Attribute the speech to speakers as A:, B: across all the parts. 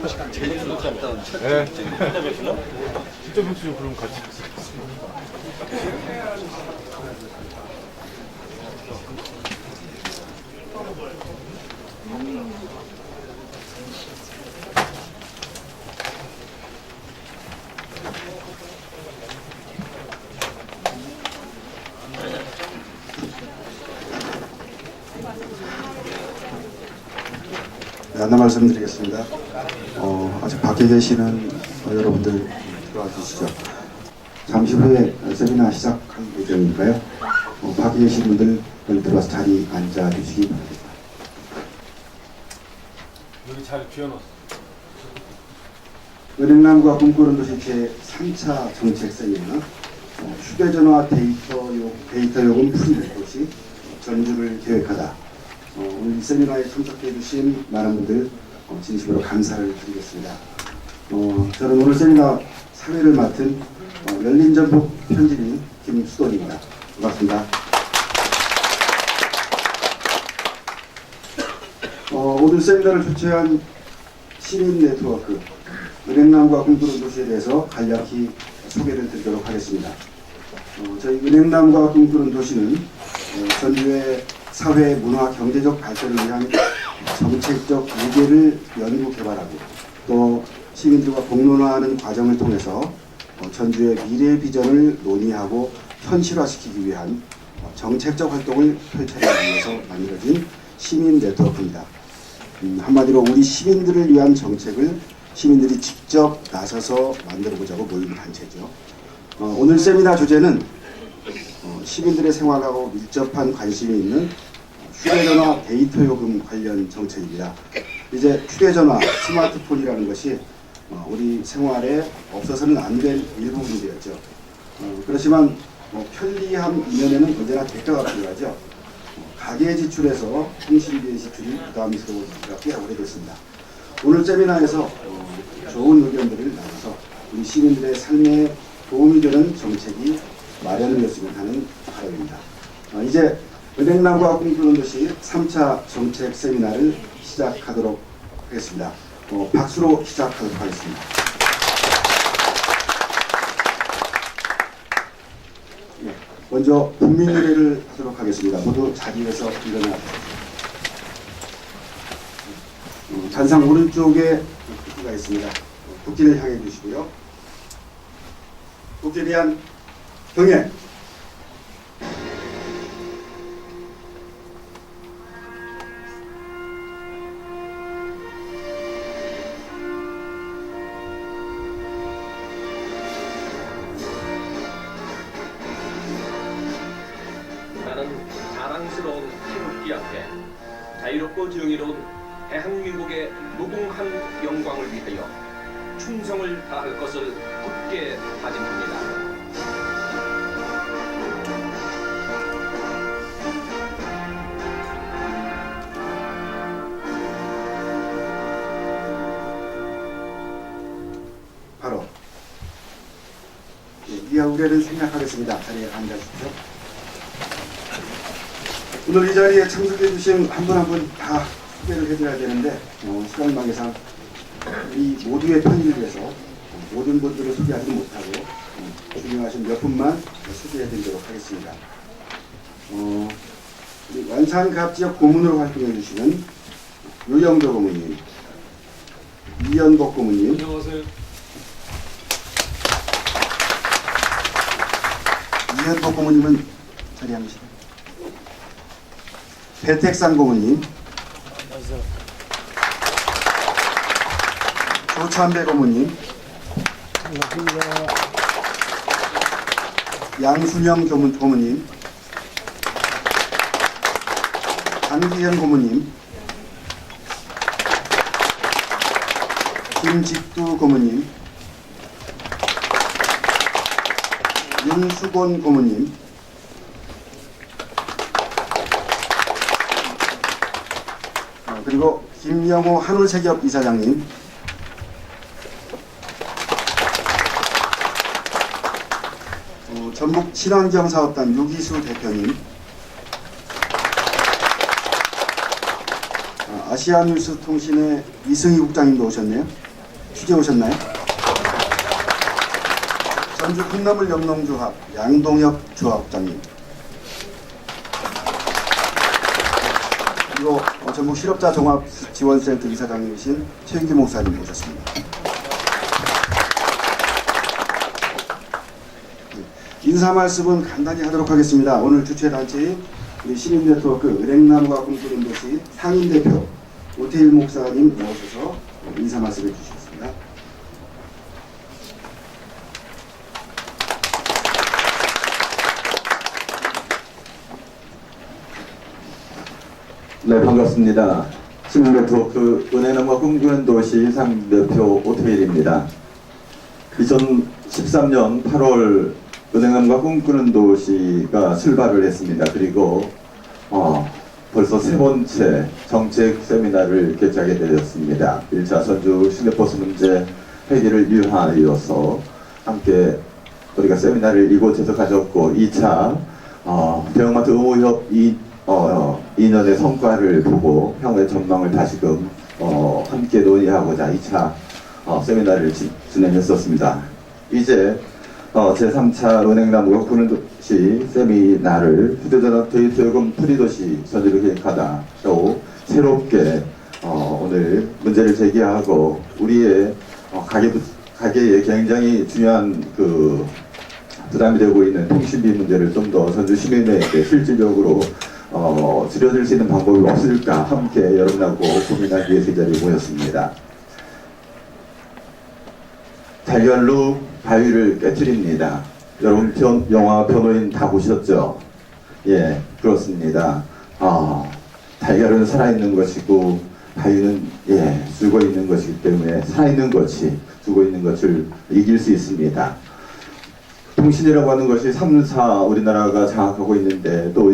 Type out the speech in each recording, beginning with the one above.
A: 제주도 갔다 온 첫
B: 네.
A: 진짜 백수요?
B: 진짜 백수 그럼 같이.
C: 네, 안내 말씀드리겠습니다. 아직 밖에 계시는 여러분들 들어와 주시죠. 잠시 후에 세미나 시작할 예정이니까요. 밖에 계신 분들 빨리 들어와서 자리 앉아 주시기 바랍니다.
B: 여기 잘 비워놨어.
C: 은행남과 꿈꾸는 도시 제3차 정책 세미나 휴대전화 데이터 요금 풀이 도시 전주를 계획하다. 오늘 이 세미나에 참석해 주신 많은 분들 진심으로 감사를 드리겠습니다. 저는 오늘 세미나 사회를 맡은 열린전북 편집인 김수돈입니다. 반갑습니다. 오늘 세미나를 주최한 시민 네트워크 은행남과 꿈꾸는 도시에 대해서 간략히 소개를 드리도록 하겠습니다. 저희 은행남과 꿈꾸는 도시는 전주의 사회, 문화, 경제적 발전을 위한 정책적 무게를 연구 개발하고 또 시민들과 공론화하는 과정을 통해서 전주의 미래 비전을 논의하고 현실화시키기 위한 정책적 활동을 펼쳐나가기 위해서 만들어진 시민 네트워크입니다. 한마디로 우리 시민들을 위한 정책을 시민들이 직접 나서서 만들어보자고 모인 단체죠. 오늘 세미나 주제는 시민들의 생활하고 밀접한 관심이 있는 휴대전화 데이터 요금 관련 정책입니다. 이제 휴대전화, 스마트폰이라는 것이 우리 생활에 없어서는 안 될 일부분이 되었죠. 그렇지만 편리함 이면에는 언제나 대가가 필요하죠. 가계 지출에서 통신비의 지출이 부담스러운 지가 꽤 오래됐습니다. 오늘 세미나에서 좋은 의견들을 나눠서 우리 시민들의 삶에 도움이 되는 정책이 마련되었으면 하는 바람입니다. 이제 은행남과 꿈꾸는 도시 3차 정책 세미나를 시작하도록 하겠습니다. 박수로 시작하도록 하겠습니다. 네, 먼저 국민의례를 하도록 하겠습니다. 모두 자리에서 일어나 주십시오. 잔상 오른쪽에 국기가 있습니다. 국기를 향해 주시고요. 국기에 대한 경례.
D: 나는 자랑스러운 태극기 앞에 자유롭고 정의로운 대한민국의 무궁한 영광을 위하여 충성을 다할 것을 굳게 다짐합니다.
C: 바로 이하 우려를 생략하겠습니다. 자리에 앉아주십시오. 오늘 이 자리에 참석해 주신 한 분 한 분 다 소개를 해드려야 되는데 시간 관계상 이 모두의 편의를 위해서 모든 분들을 소개하지 못하고 중요하신 몇 분만 소개해드리도록 하겠습니다. 완산갑 지역 고문으로 활동해 주시는 유영도 고문님, 이연복 고문님,
B: 안녕하세요.
C: 이현복 고문님은 자리에 앉으시죠. 배택상 고문님, 조찬배 고문님, 양순영 고문님, 강기현 고문님, 김직두 고문님, 윤수곤 고문님, 그리고 김영호 한울세기업 이사장님, 전북 친환경사업단 유기수 대표님, 아시아뉴스통신의 이승희 국장님도 오셨네요. 취재 오셨나요? 전주 콩나물 영농조합 양동엽 조합장님, 그리고 전국 실업자 종합 지원센터 이사장님이신 최인규 목사님 오셨습니다. 인사 말씀은 간단히 하도록 하겠습니다. 오늘 주최 단체인 우리 시민네트워크 은행나무가 꿈꾸는 도시 상임대표 오태일 목사님 나오셔서 인사 말씀해 주시겠습니다.
E: 네, 반갑습니다. 시민네트워크 은행나무가 꿈꾸는 도시 상임대표 오태일입니다. 2013년 8월 은행나무가 꿈꾸는 도시가 출발을 했습니다. 그리고 벌써 세 번째 정책 세미나를 개최하게 되었습니다. 1차 전주 시내버스 문제 회기를 위하여서 함께 우리가 세미나를 이곳에서 가졌고, 2차 대형마트 의무협 2년의 성과를 보고 향후의 전망을 다시금 함께 논의하고자 2차 세미나를 진행했었습니다. 이제 제3차 은행나무가 꿈꾸는 도시 세미나를 휴대전화 데이터 요금 프리도시 전주를 계획하다 또 새롭게 오늘 문제를 제기하고 우리의 가게에 굉장히 중요한 부담이 되고 있는 통신비 문제를 좀 더 전주 시민에게 실질적으로 줄여들 수 있는 방법이 없을까 함께 여러분하고 고민하기 위해서 이 자리에 모였습니다. 달걀로 바위를 깨뜨립니다. 여러분 영화 변호인 다 보셨죠? 예, 그렇습니다. 달걀은 살아있는 것이고 바위는 죽어 있는 것이기 때문에 살아있는 것이 죽어 있는 것을 이길 수 있습니다. 통신이라고 하는 것이 3, 4 우리나라가 장악하고 있는데 또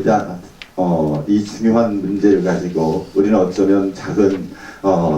E: 이 중요한 문제를 가지고 우리는 어쩌면 작은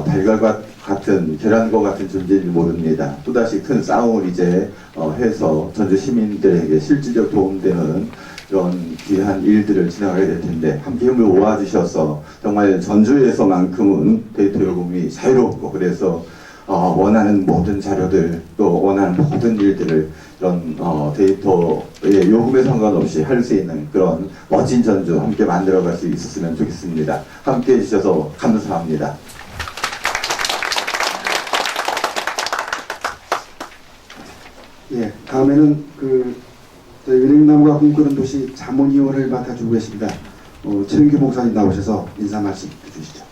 E: 달걀과 같은 계란과 같은 존재인지 모릅니다. 또다시 큰 싸움을 이제 해서 전주 시민들에게 실질적 도움되는 이런 귀한 일들을 진행하게 될 텐데 함께 힘을 모아주셔서 정말 전주에서만큼은 데이터 요금이 자유롭고 그래서 원하는 모든 자료들 또 원하는 모든 일들을 이런 데이터의 요금에 상관없이 할 수 있는 그런 멋진 전주 함께 만들어갈 수 있었으면 좋겠습니다. 함께 해주셔서 감사합니다.
C: 예, 다음에는 저희 은행나무가 꿈꾸는 도시 자문위원을 맡아주고 계십니다. 최인규 목사님 나오셔서 인사 말씀 해주시죠.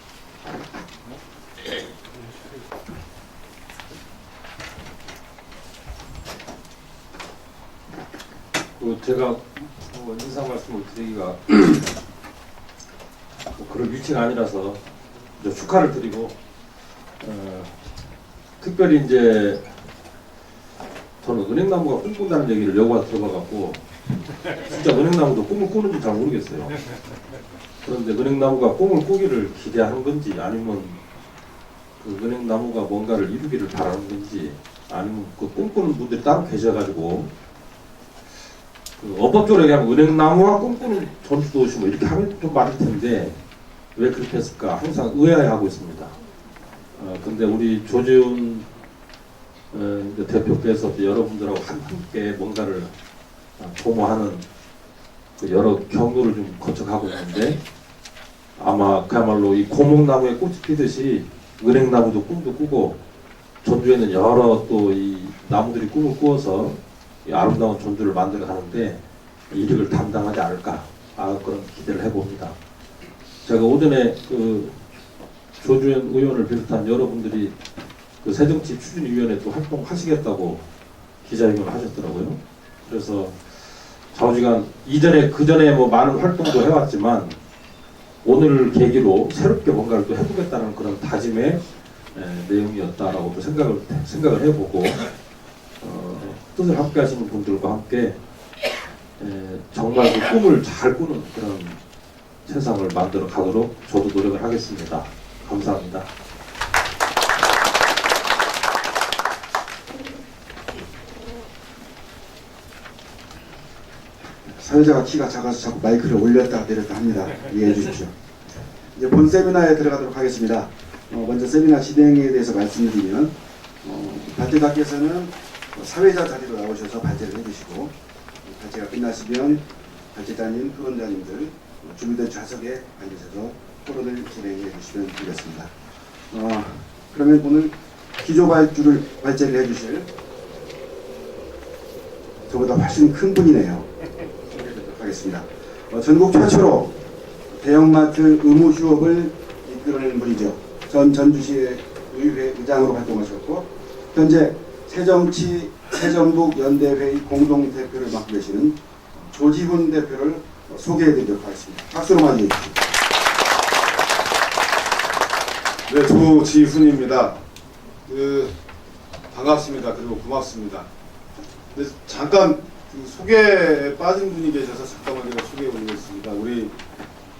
B: 제가 인사 말씀을 드리기가 그런 위치가 아니라서 축하를 드리고 특별히 이제 저는 은행나무가 꿈꾼다는 얘기를 여기서 들어봐갖고 진짜 은행나무도 꿈을 꾸는지 잘 모르겠어요. 그런데 은행나무가 꿈을 꾸기를 기대하는 건지 아니면 그 은행나무가 뭔가를 이루기를 바라는 건지 아니면 그 꿈꾸는 분들이 따로 계셔가지고 어법적으로 얘기하면 은행나무와 꿈꾸는 전주도시 뭐 이렇게 하면 좀 맞을 텐데 왜 그렇게 했을까 항상 의아해하고 있습니다. 근데 우리 조지훈 대표께서 여러분들하고 함께 뭔가를 도모하는 여러 경로를 좀 거쳐가고 있는데 아마 그야말로 이 고목나무에 꽃이 피듯이 은행나무도 꿈도 꾸고 전주에는 여러 또 이 나무들이 꿈을 꾸어서 이 아름다운 전주를 만들어 가는데 이 일을 담당하지 않을까 그런 기대를 해봅니다. 제가 오전에 조주현 의원을 비롯한 여러분들이 새정치 추진위원회 또 활동하시겠다고 기자회견을 하셨더라고요. 그래서 좌우지간 그전에 뭐 많은 활동도 해왔지만 오늘 계기로 새롭게 뭔가를 또 해보겠다는 그런 다짐의 내용이었다라고 또 생각을 해보고 뜻을 함께 하시는 분들과 함께 정말 그 꿈을 잘 꾸는 그런 세상을 만들어 가도록 저도 노력을 하겠습니다. 감사합니다.
C: 사회자가 키가 작아서 자꾸 마이크를 올렸다 내렸다 합니다. 이해해 주십시오. 이제 본 세미나에 들어가도록 하겠습니다. 먼저 세미나 진행에 대해서 말씀드리면 발제자께서는 사회자 자리로 나오셔서 발제를 해주시고 발제가 끝나시면 발제자님, 토론자님들 준비된 좌석에 앉으셔서 토론을 진행해 주시면 되겠습니다. 그러면 오늘 기조 발제를 해주실 저보다 훨씬 큰 분이네요. 소개해드리도록 하겠습니다. 전국 최초로 대형마트 의무 휴업을 이끌어낸 분이죠. 전 전주시의 의회 의장으로 활동하셨고 현재 새정치 새전북 연대회의 공동대표를 맡고 계시는 조지훈 대표를 소개해드리도록 하겠습니다. 박수로 맞이해 주십시오.
F: 네, 조지훈입니다. 반갑습니다. 그리고 고맙습니다. 근데 잠깐 소개에 빠진 분이 계셔서 잠깐만 제가 소개해 올리겠습니다. 우리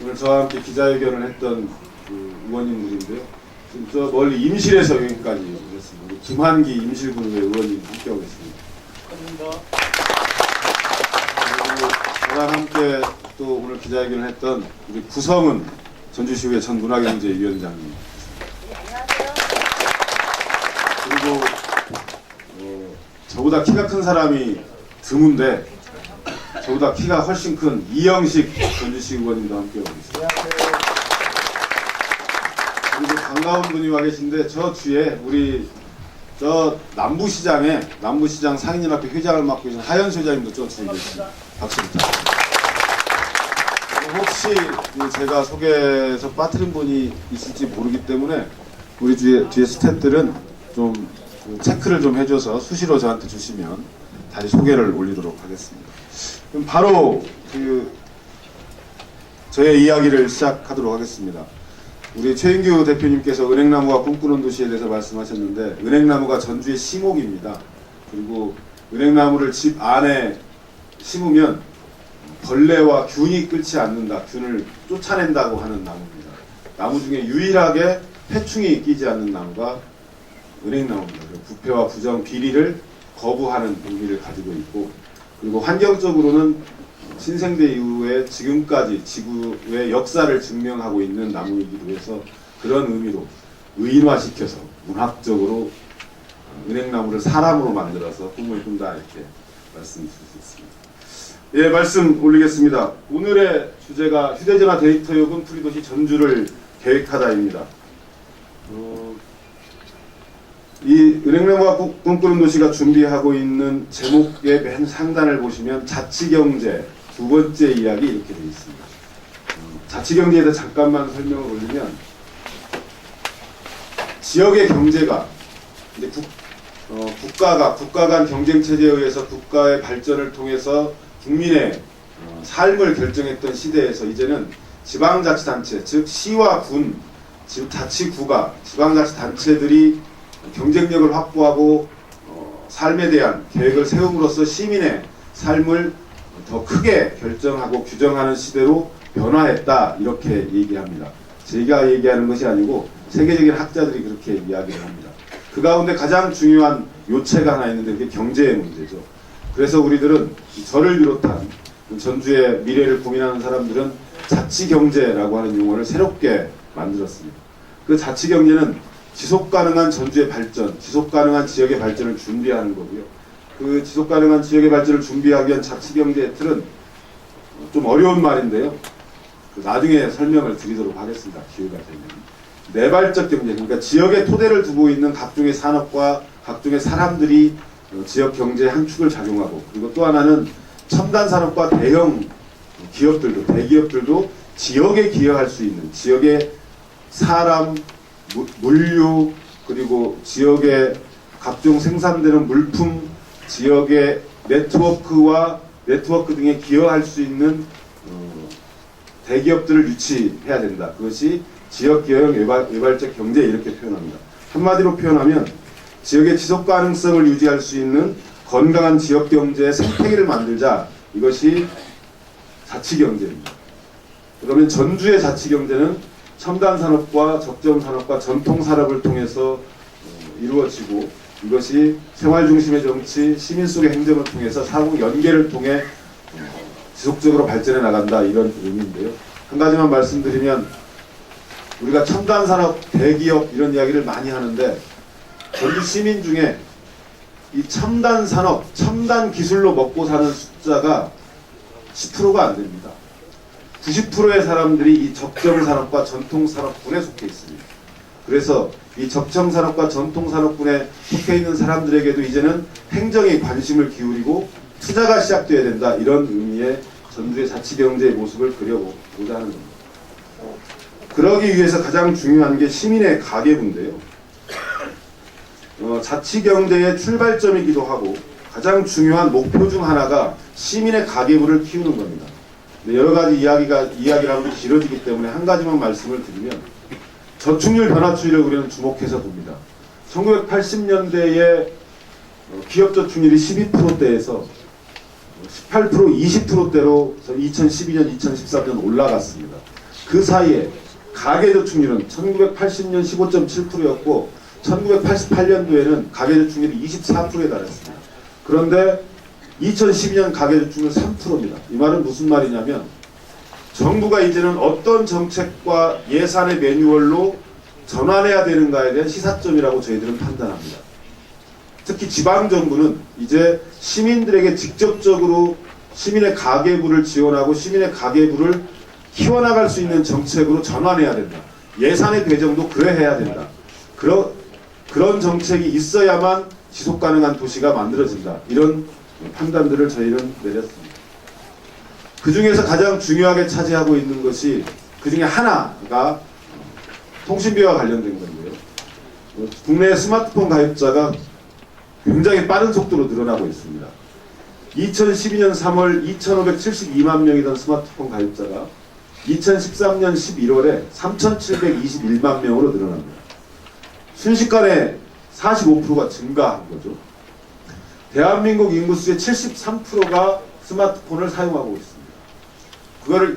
F: 오늘 저와 함께 기자회견을 했던 의원님들인데요. 지금 저 멀리 임실에서 여기까지 오셨습니다. 우리 김한기 임실군의 의원님 함께하고 계십니다. 그리고 저랑 함께 또 오늘 기자회견을 했던 우리 구성은 전주시의회 전 문화경제위원장님. 그리고 저보다 키가 큰 사람이 드문데 저보다 키가 훨씬 큰 이영식 전주시 의원님도 함께하고 있습니다. 그리고 반가운 분이 와 계신데 저 뒤에 우리 저 남부시장 상인연합회 회장을 맡고 계신 하연수 회장님도 저 뒤에 계십니다. 박수 부탁드립니다. 혹시 제가 소개해서 빠뜨린 분이 있을지 모르기 때문에 우리 뒤에 스태프들은 좀 체크를 좀 해줘서 수시로 저한테 주시면 다시 소개를 올리도록 하겠습니다. 그럼 바로 저의 이야기를 시작하도록 하겠습니다. 우리 최인규 대표님께서 은행나무가 꿈꾸는 도시에 대해서 말씀하셨는데 은행나무가 전주의 시목입니다. 그리고 은행나무를 집 안에 심으면 벌레와 균이 끓지 않는다. 균을 쫓아낸다고 하는 나무입니다. 나무 중에 유일하게 해충이 끼지 않는 나무가 은행나무입니다. 부패와 부정, 비리를 거부하는 의미를 가지고 있고 그리고 환경적으로는 신생대 이후에 지금까지 지구의 역사를 증명하고 있는 나무이기도 해서 그런 의미로 의인화시켜서 문학적으로 은행나무를 사람으로 만들어서 꿈을 꾼다 이렇게 말씀드릴 수 있습니다. 예, 말씀 올리겠습니다. 오늘의 주제가 휴대전화 데이터요금 프리도시 전주를 계획하다입니다. 이 은행나무가 꿈꾸는 도시가 준비하고 있는 제목의 맨 상단을 보시면 자치경제 두 번째 이야기 이렇게 되어 있습니다. 자치경제에 대해서 잠깐만 설명을 올리면 지역의 경제가 이제 국가 간 경쟁 체제에 의해서 국가의 발전을 통해서 국민의 삶을 결정했던 시대에서 이제는 지방자치단체 즉 시와 군, 자치구가 지방자치단체들이 경쟁력을 확보하고 삶에 대한 계획을 세움으로써 시민의 삶을 더 크게 결정하고 규정하는 시대로 변화했다 이렇게 얘기합니다. 제가 얘기하는 것이 아니고 세계적인 학자들이 그렇게 이야기를 합니다. 그 가운데 가장 중요한 요체가 하나 있는데 그게 경제의 문제죠. 그래서 우리들은 저를 비롯한 전주의 미래를 고민하는 사람들은 자치경제라고 하는 용어를 새롭게 만들었습니다. 그 자치경제는 지속가능한 전주의 발전, 지속가능한 지역의 발전을 준비하는 거고요. 그 지속가능한 지역의 발전을 준비하기 위한 자치경제의 틀은 좀 어려운 말인데요. 나중에 설명을 드리도록 하겠습니다. 기회가 되면. 내발적 경제, 그러니까 지역에 토대를 두고 있는 각종의 산업과 각종의 사람들이 지역 경제의 한 축을 작용하고 그리고 또 하나는 첨단 산업과 대형 기업들도, 대기업들도 지역에 기여할 수 있는 지역의 사람, 물류 그리고 지역의 각종 생산되는 물품, 지역의 네트워크 등에 기여할 수 있는 대기업들을 유치해야 된다. 그것이 지역기여형 외발적 경제 이렇게 표현합니다. 한마디로 표현하면 지역의 지속가능성을 유지할 수 있는 건강한 지역경제의 생태계를 만들자. 이것이 자치경제입니다. 그러면 전주의 자치경제는 첨단산업과 적정산업과 전통산업을 통해서 이루어지고 이것이 생활중심의 정치, 시민 속의 행정을 통해서 상호 연계를 통해 지속적으로 발전해 나간다 이런 의미인데요. 한 가지만 말씀드리면 우리가 첨단산업, 대기업 이런 이야기를 많이 하는데 전주 시민 중에 이 첨단 산업, 첨단 기술로 먹고 사는 숫자가 10%가 안 됩니다. 90%의 사람들이 이 적정산업과 전통산업군에 속해 있습니다. 그래서 이 적정산업과 전통산업군에 속해 있는 사람들에게도 이제는 행정에 관심을 기울이고 투자가 시작돼야 된다. 이런 의미의 전주의 자치경제의 모습을 그려보고자 하는 겁니다. 그러기 위해서 가장 중요한 게 시민의 가계부인데요. 자치경제의 출발점이기도 하고 가장 중요한 목표 중 하나가 시민의 가계부를 키우는 겁니다. 여러 가지 이야기를 하면 길어지기 때문에 한 가지만 말씀을 드리면 저축률 변화추이를 우리는 주목해서 봅니다. 1980년대에 기업 저축률이 12%대에서 18%, 20%대로 2012년, 2013년 올라갔습니다. 그 사이에 가계 저축률은 1980년 15.7%였고 1988년도에는 가계 저축률이 24%에 달했습니다. 그런데 2012년 가계 저축률 3%입니다. 이 말은 무슨 말이냐면 정부가 이제는 어떤 정책과 예산의 매뉴얼로 전환해야 되는가에 대한 시사점이라고 저희들은 판단합니다. 특히 지방정부는 이제 시민들에게 직접적으로 시민의 가계부를 지원하고 시민의 가계부를 키워나갈 수 있는 정책으로 전환해야 된다. 예산의 배정도 그래야 된다. 그런 정책이 있어야만 지속가능한 도시가 만들어진다. 이런 판단들을 저희는 내렸습니다. 그 중에서 가장 중요하게 차지하고 있는 것이 그 중에 하나가 통신비와 관련된 건데요. 국내 스마트폰 가입자가 굉장히 빠른 속도로 늘어나고 있습니다. 2012년 3월 2,572만 명이던 스마트폰 가입자가 2013년 11월에 3,721만 명으로 늘어납니다. 순식간에 45%가 증가한 거죠. 대한민국 인구수의 73%가 스마트폰을 사용하고 있습니다.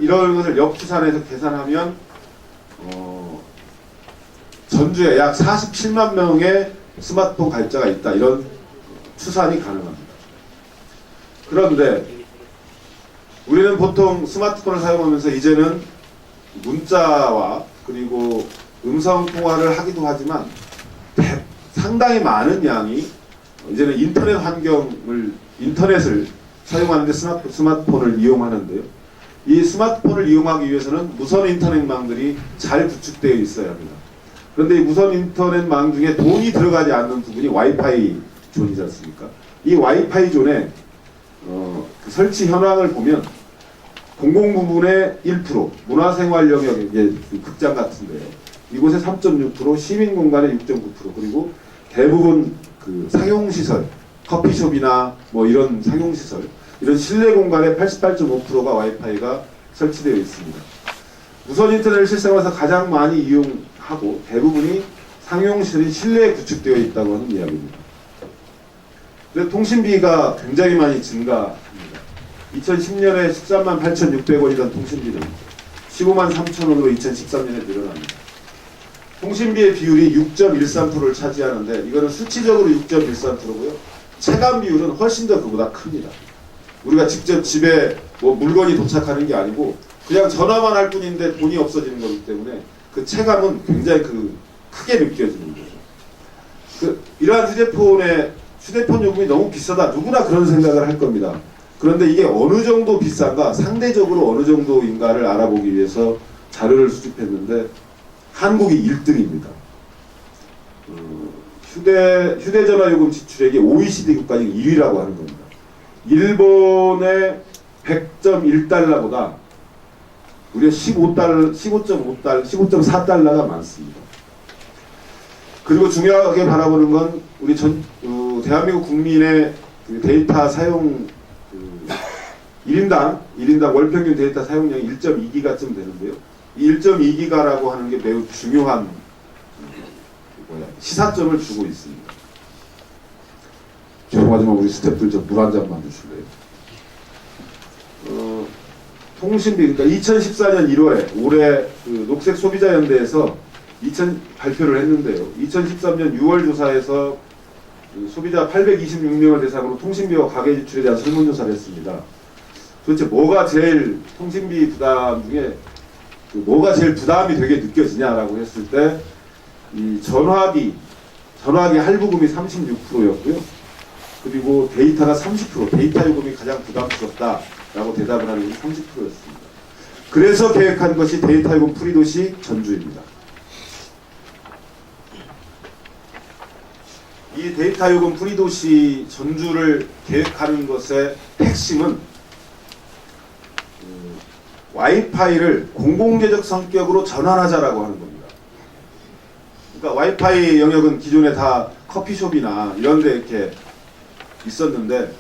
F: 이런 것을 역추산해서 계산하면 전주에 약 47만 명의 스마트폰 가입자가 있다. 이런 추산이 가능합니다. 그런데 우리는 보통 스마트폰을 사용하면서 이제는 문자와 그리고 음성 통화를 하기도 하지만 상당히 많은 양이 이제는 인터넷을 사용하는데 스마트폰을 이용하는데요. 이 스마트폰을 이용하기 위해서는 무선 인터넷망들이 잘 구축되어 있어야 합니다. 그런데 이 무선 인터넷망 중에 돈이 들어가지 않는 부분이 와이파이 존이지 않습니까? 이 와이파이 존의 그 설치 현황을 보면 공공부문의 1%, 문화생활 영역, 이제 극장 같은데요. 이곳의 3.6%, 시민공간의 6.9%, 그리고 대부분 그 상용시설, 커피숍이나 뭐 이런 상용시설, 이런 실내 공간의 88.5%가 와이파이가 설치되어 있습니다. 무선 인터넷을 실생활에서 가장 많이 이용하고 대부분이 상용시설이 실내에 구축되어 있다고 하는 이야기입니다. 그래서 통신비가 굉장히 많이 증가합니다. 2010년에 13만 8,600원이던 통신비는 15만 3,000원으로 2013년에 늘어납니다. 통신비의 비율이 6.13%를 차지하는데 이거는 수치적으로 6.13%고요. 체감 비율은 훨씬 더 그보다 큽니다. 우리가 직접 집에 뭐 물건이 도착하는 게 아니고 그냥 전화만 할 뿐인데 돈이 없어지는 거기 때문에 그 체감은 굉장히 크게 느껴지는 거죠. 이러한 휴대폰 요금이 너무 비싸다. 누구나 그런 생각을 할 겁니다. 그런데 이게 어느 정도 비싼가, 상대적으로 어느 정도인가를 알아보기 위해서 자료를 수집했는데 한국이 1등입니다. 휴대전화 요금 지출액이 OECD 국가 중 1위라고 하는 겁니다. 일본의 100.1달러보다 우리가 15.4달러가 많습니다. 그리고 중요하게 바라보는 건 우리 대한민국 국민의 그 데이터 사용 1인당 월평균 데이터 사용량이 1.2기가쯤 되는데요. 이 1.2기가라고 하는 게 매우 중요한 시사점을 주고 있습니다. 죄송하지만 우리 스태프들 좀 물 한 잔만 주실래요? 통신비, 그러니까 2014년 1월에 올해 그 녹색 소비자연대에서 발표를 했는데요. 2013년 6월 조사에서 소비자 826명을 대상으로 통신비와 가계 지출에 대한 설문조사를 했습니다. 도대체 뭐가 제일 통신비 부담 중에 뭐가 제일 부담이 되게 느껴지냐라고 했을 때 이 전화기 전화기 할부금이 36%였고요. 그리고 데이터가 30%, 데이터 요금이 가장 부담스럽다라고 대답을 하는 것이 30%였습니다. 그래서 계획한 것이 데이터 요금 프리도시 전주입니다. 이 데이터 요금 프리도시 전주를 계획하는 것의 핵심은 와이파이를 공공재적 성격으로 전환하자라고 하는 겁니다. 그러니까 와이파이 영역은 기존에 다 커피숍이나 이런 데 이렇게 있었는데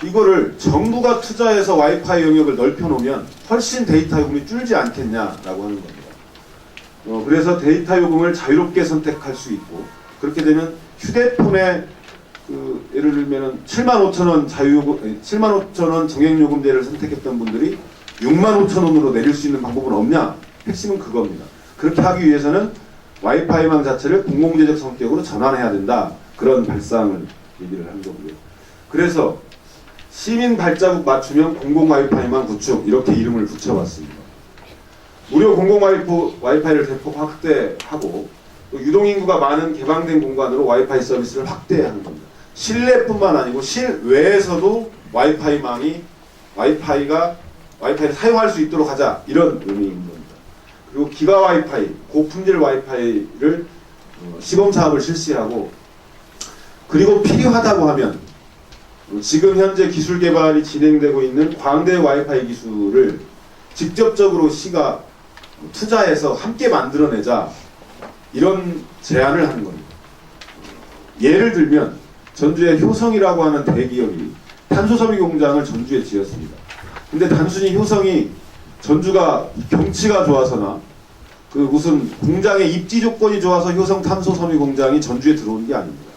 F: 이거를 정부가 투자해서 와이파이 영역을 넓혀놓으면 훨씬 데이터 요금이 줄지 않겠냐라고 하는 겁니다. 그래서 데이터 요금을 자유롭게 선택할 수 있고 그렇게 되면 휴대폰에 예를 들면 75,000원 자유요금, 75,000원 정액요금제를 선택했던 분들이 65,000원으로 내릴 수 있는 방법은 없냐? 핵심은 그겁니다. 그렇게 하기 위해서는 와이파이망 자체를 공공재적 성격으로 전환해야 된다. 그런 발상을 얘기를 한 거고요. 그래서 시민 발자국 맞춤형 공공 와이파이망 구축 이렇게 이름을 붙여봤습니다. 무료 공공 와이파이를 대폭 확대하고 또 유동인구가 많은 개방된 공간으로 와이파이 서비스를 확대하는 겁니다. 실내뿐만 아니고 실외에서도 와이파이를 사용할 수 있도록 하자 이런 의미인 겁니다. 그리고 기가 와이파이, 고품질 와이파이를 시범 사업을 실시하고 그리고 필요하다고 하면 지금 현재 기술 개발이 진행되고 있는 광대 와이파이 기술을 직접적으로 시가 투자해서 함께 만들어내자 이런 제안을 하는 겁니다. 예를 들면 전주의 효성이라고 하는 대기업이 탄소섬유 공장을 전주에 지었습니다. 근데 단순히 효성이 전주가 경치가 좋아서나 그 무슨 공장의 입지 조건이 좋아서 효성 탄소섬유 공장이 전주에 들어온 게 아닙니다.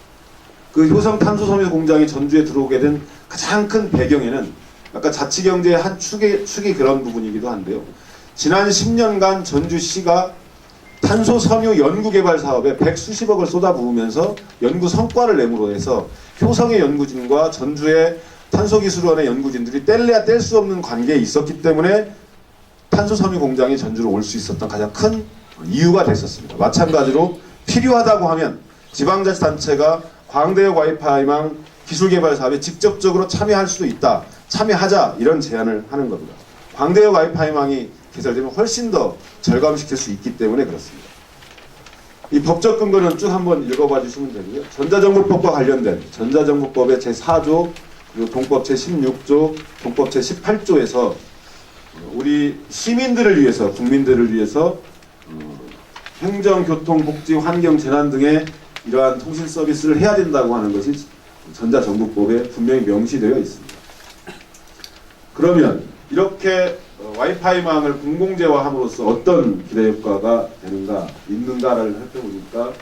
F: 그 효성 탄소섬유 공장이 전주에 들어오게 된 가장 큰 배경에는 아까 자치경제의 한 축이 그런 부분이기도 한데요. 지난 10년간 전주시가 탄소섬유 연구개발 사업에 100수십억을 쏟아부으면서 연구 성과를 내므로 해서 효성의 연구진과 전주의 탄소기술원의 연구진들이 뗄래야 뗄 수 없는 관계에 있었기 때문에 탄소섬유 공장이 전주로 올 수 있었던 가장 큰 이유가 됐었습니다. 마찬가지로 필요하다고 하면 지방자치단체가 광대역 와이파이망 기술개발 사업에 직접적으로 참여할 수도 있다. 참여하자 이런 제안을 하는 겁니다. 광대역 와이파이망이 개설되면 훨씬 더 절감시킬 수 있기 때문에 그렇습니다. 이 법적 근거는 쭉 한번 읽어봐 주시면 되고요. 전자정보법과 관련된 전자정보법의 제4조 그리고 동법 제16조, 동법 제18조에서 우리 시민들을 위해서, 국민들을 위해서 행정, 교통, 복지, 환경, 재난 등의 이러한 통신 서비스를 해야 된다고 하는 것이 전자정보법에 분명히 명시되어 있습니다. 그러면 이렇게 와이파이망을 공공재화함으로써 어떤 기대 효과가 있는가를 살펴보니까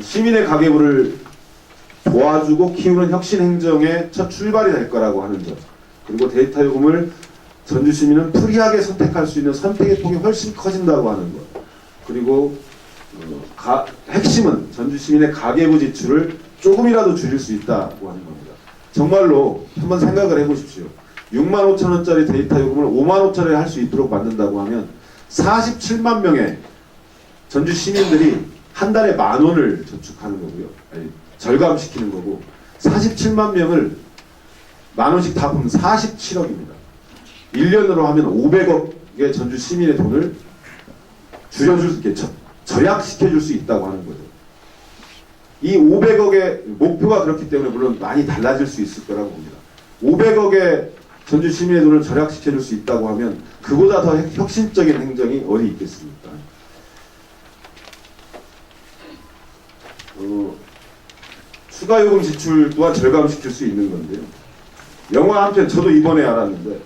F: 시민의 가계부를 도와주고 키우는 혁신 행정의 첫 출발이 될 거라고 하는 점, 그리고 데이터 요금을 전주 시민은 프리하게 선택할 수 있는 선택의 폭이 훨씬 커진다고 하는 것, 그리고 핵심은 전주 시민의 가계부 지출을 조금이라도 줄일 수 있다고 하는 겁니다. 정말로 한번 생각을 해보십시오. 65,000원짜리 데이터 요금을 55,000원에 할 수 있도록 만든다고 하면 47만 명의 전주 시민들이 한 달에 10,000원을 저축하는 거고요. 아니, 절감시키는 거고 47만 명을 10,000원씩 다 보면 47억입니다. 1년으로 하면 500억의 전주 시민의 돈을 줄여줄 수 있게 절약시켜줄 수 있다고 하는 거죠. 이 500억의 목표가 그렇기 때문에 물론 많이 달라질 수 있을 거라고 봅니다. 500억의 전주 시민의 돈을 절약시켜줄 수 있다고 하면 그보다 더 혁신적인 행정이 어디 있겠습니까? 추가 요금 지출 또한 절감시킬 수 있는 건데요. 영화 한 편, 저도 이번에 알았는데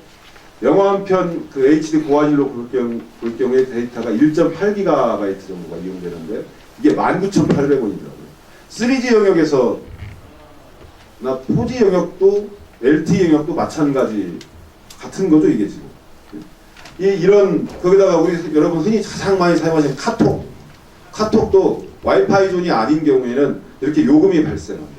F: 영화 한 편 그 HD 고화질로 볼 경우에 데이터가 1.8GB 정도가 이용되는데 이게 19,800원이더라고요. 3G 영역에서 4G 영역도 LTE 영역도 마찬가지 같은 거죠, 이게 지금. 이런 거기다가 우리 여러분 흔히 가장 많이 사용하시는 카톡도 와이파이 존이 아닌 경우에는 이렇게 요금이 발생합니다.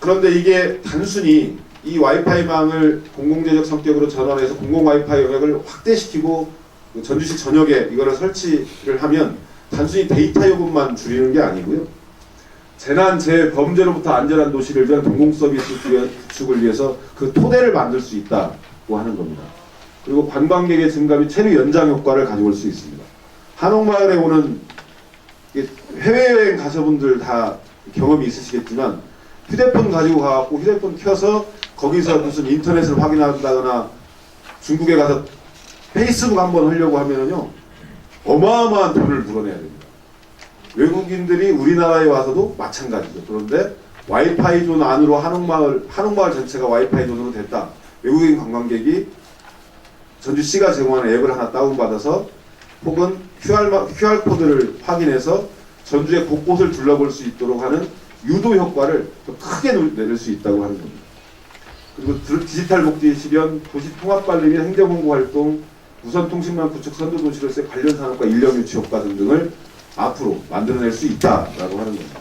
F: 그런데 이게 단순히 이 와이파이망을 공공재적 성격으로 전환해서 공공 와이파이 영역을 확대시키고 그 전주시 전역에 이거를 설치를 하면 단순히 데이터 요금만 줄이는 게 아니고요. 재난, 재범죄로부터 안전한 도시를 위한 공공 서비스 구축을 위해서 그 토대를 만들 수 있다고 하는 겁니다. 그리고 관광객의 증가 및 체류 연장 효과를 가져올 수 있습니다. 한옥마을에 오는 해외여행 가셔분들 다 경험이 있으시겠지만 휴대폰 가지고 가갖고 휴대폰 켜서 거기서 무슨 인터넷을 확인한다거나 중국에 가서 페이스북 한번 하려고 하면은요 어마어마한 돈을 물어내야 됩니다. 외국인들이 우리나라에 와서도 마찬가지죠. 그런데 와이파이 존 안으로 한옥마을 전체가 와이파이 존으로 됐다. 외국인 관광객이 전주시가 제공하는 앱을 하나 다운받아서 혹은 QR코드를 확인해서 전주의 곳곳을 둘러볼 수 있도록 하는 유도 효과를 더 크게 내릴 수 있다고 하는 겁니다. 그리고 디지털 복지 실현, 도시 통합 관리 및 행정공고 활동, 무선통신망 구축 선도도시로서의 관련 산업과 인력 유치 효과 등등을 앞으로 만들어낼 수 있다라고 하는 겁니다.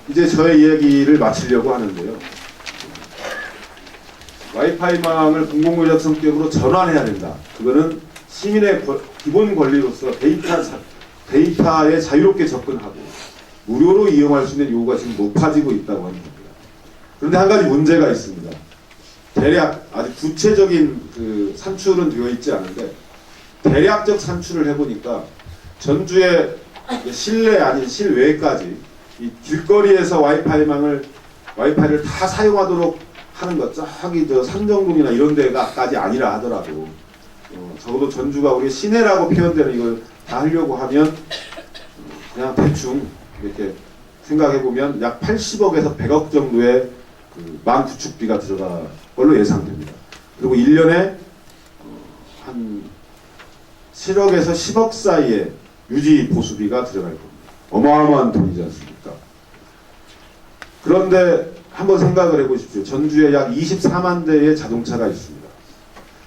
F: 이제 저의 이야기를 마치려고 하는데요. 와이파이망을 공공의적 성격으로 전환해야 된다. 그거는 시민의 기본 권리로서 데이터에 자유롭게 접근하고 무료로 이용할 수 있는 요구가 지금 높아지고 있다고 하는 겁니다. 그런데 한 가지 문제가 있습니다. 대략 아주 구체적인 그 산출은 되어 있지 않은데 대략적 산출을 해보니까 전주의 실내 아닌 실외까지 이 길거리에서 와이파이를 다 사용하도록 하는 것, 저기 삼정동이나 이런 데가까지 아니라 하더라도 적어도 전주가 우리 시내라고 표현되는 이걸 다 하려고 하면 그냥 대충 이렇게 생각해보면 약 80억에서 100억 정도의 그 망 구축비가 들어갈 걸로 예상됩니다. 그리고 1년에 한 7억에서 10억 사이에 유지 보수비가 들어갈 겁니다. 어마어마한 돈이지 않습니까? 그런데 한번 생각을 해보십시오. 전주에 약 24만 대의 자동차가 있습니다.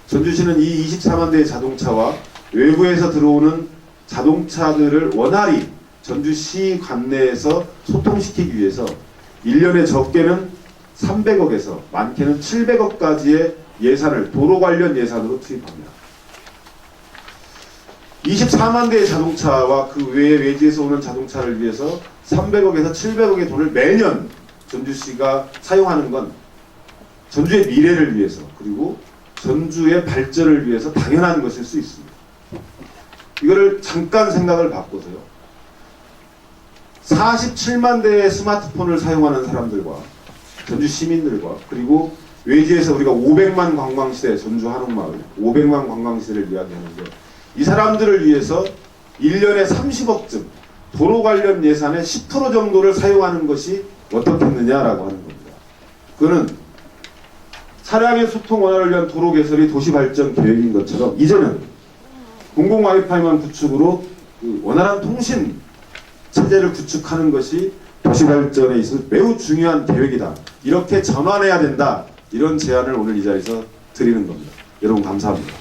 F: 전주시는 이 24만 대의 자동차와 외부에서 들어오는 자동차들을 원활히 전주시 관내에서 소통시키기 위해서 1년에 적게는 300억에서 많게는 700억까지의 예산을 도로 관련 예산으로 투입합니다. 24만 대의 자동차와 그 외의 외지에서 오는 자동차를 위해서 300억에서 700억의 돈을 매년 전주시가 사용하는 건 전주의 미래를 위해서 그리고 전주의 발전을 위해서 당연한 것일 수 있습니다. 이거를 잠깐 생각을 바꿔서요. 47만 대의 스마트폰을 사용하는 사람들과 전주 시민들과 그리고 외지에서 우리가 500만 관광시대, 전주 한옥마을 500만 관광시대를 이야기하는데 이 사람들을 위해서 1년에 30억쯤 도로 관련 예산의 10% 정도를 사용하는 것이 어떻겠느냐라고 하는 겁니다. 그거는 차량의 소통 원활을 위한 도로 개설이 도시발전 계획인 것처럼 이제는 공공 와이파이망 구축으로 그 원활한 통신 체제를 구축하는 것이 도시발전에 있어서 매우 중요한 계획이다. 이렇게 전환해야 된다. 이런 제안을 오늘 이 자리에서 드리는 겁니다. 여러분 감사합니다.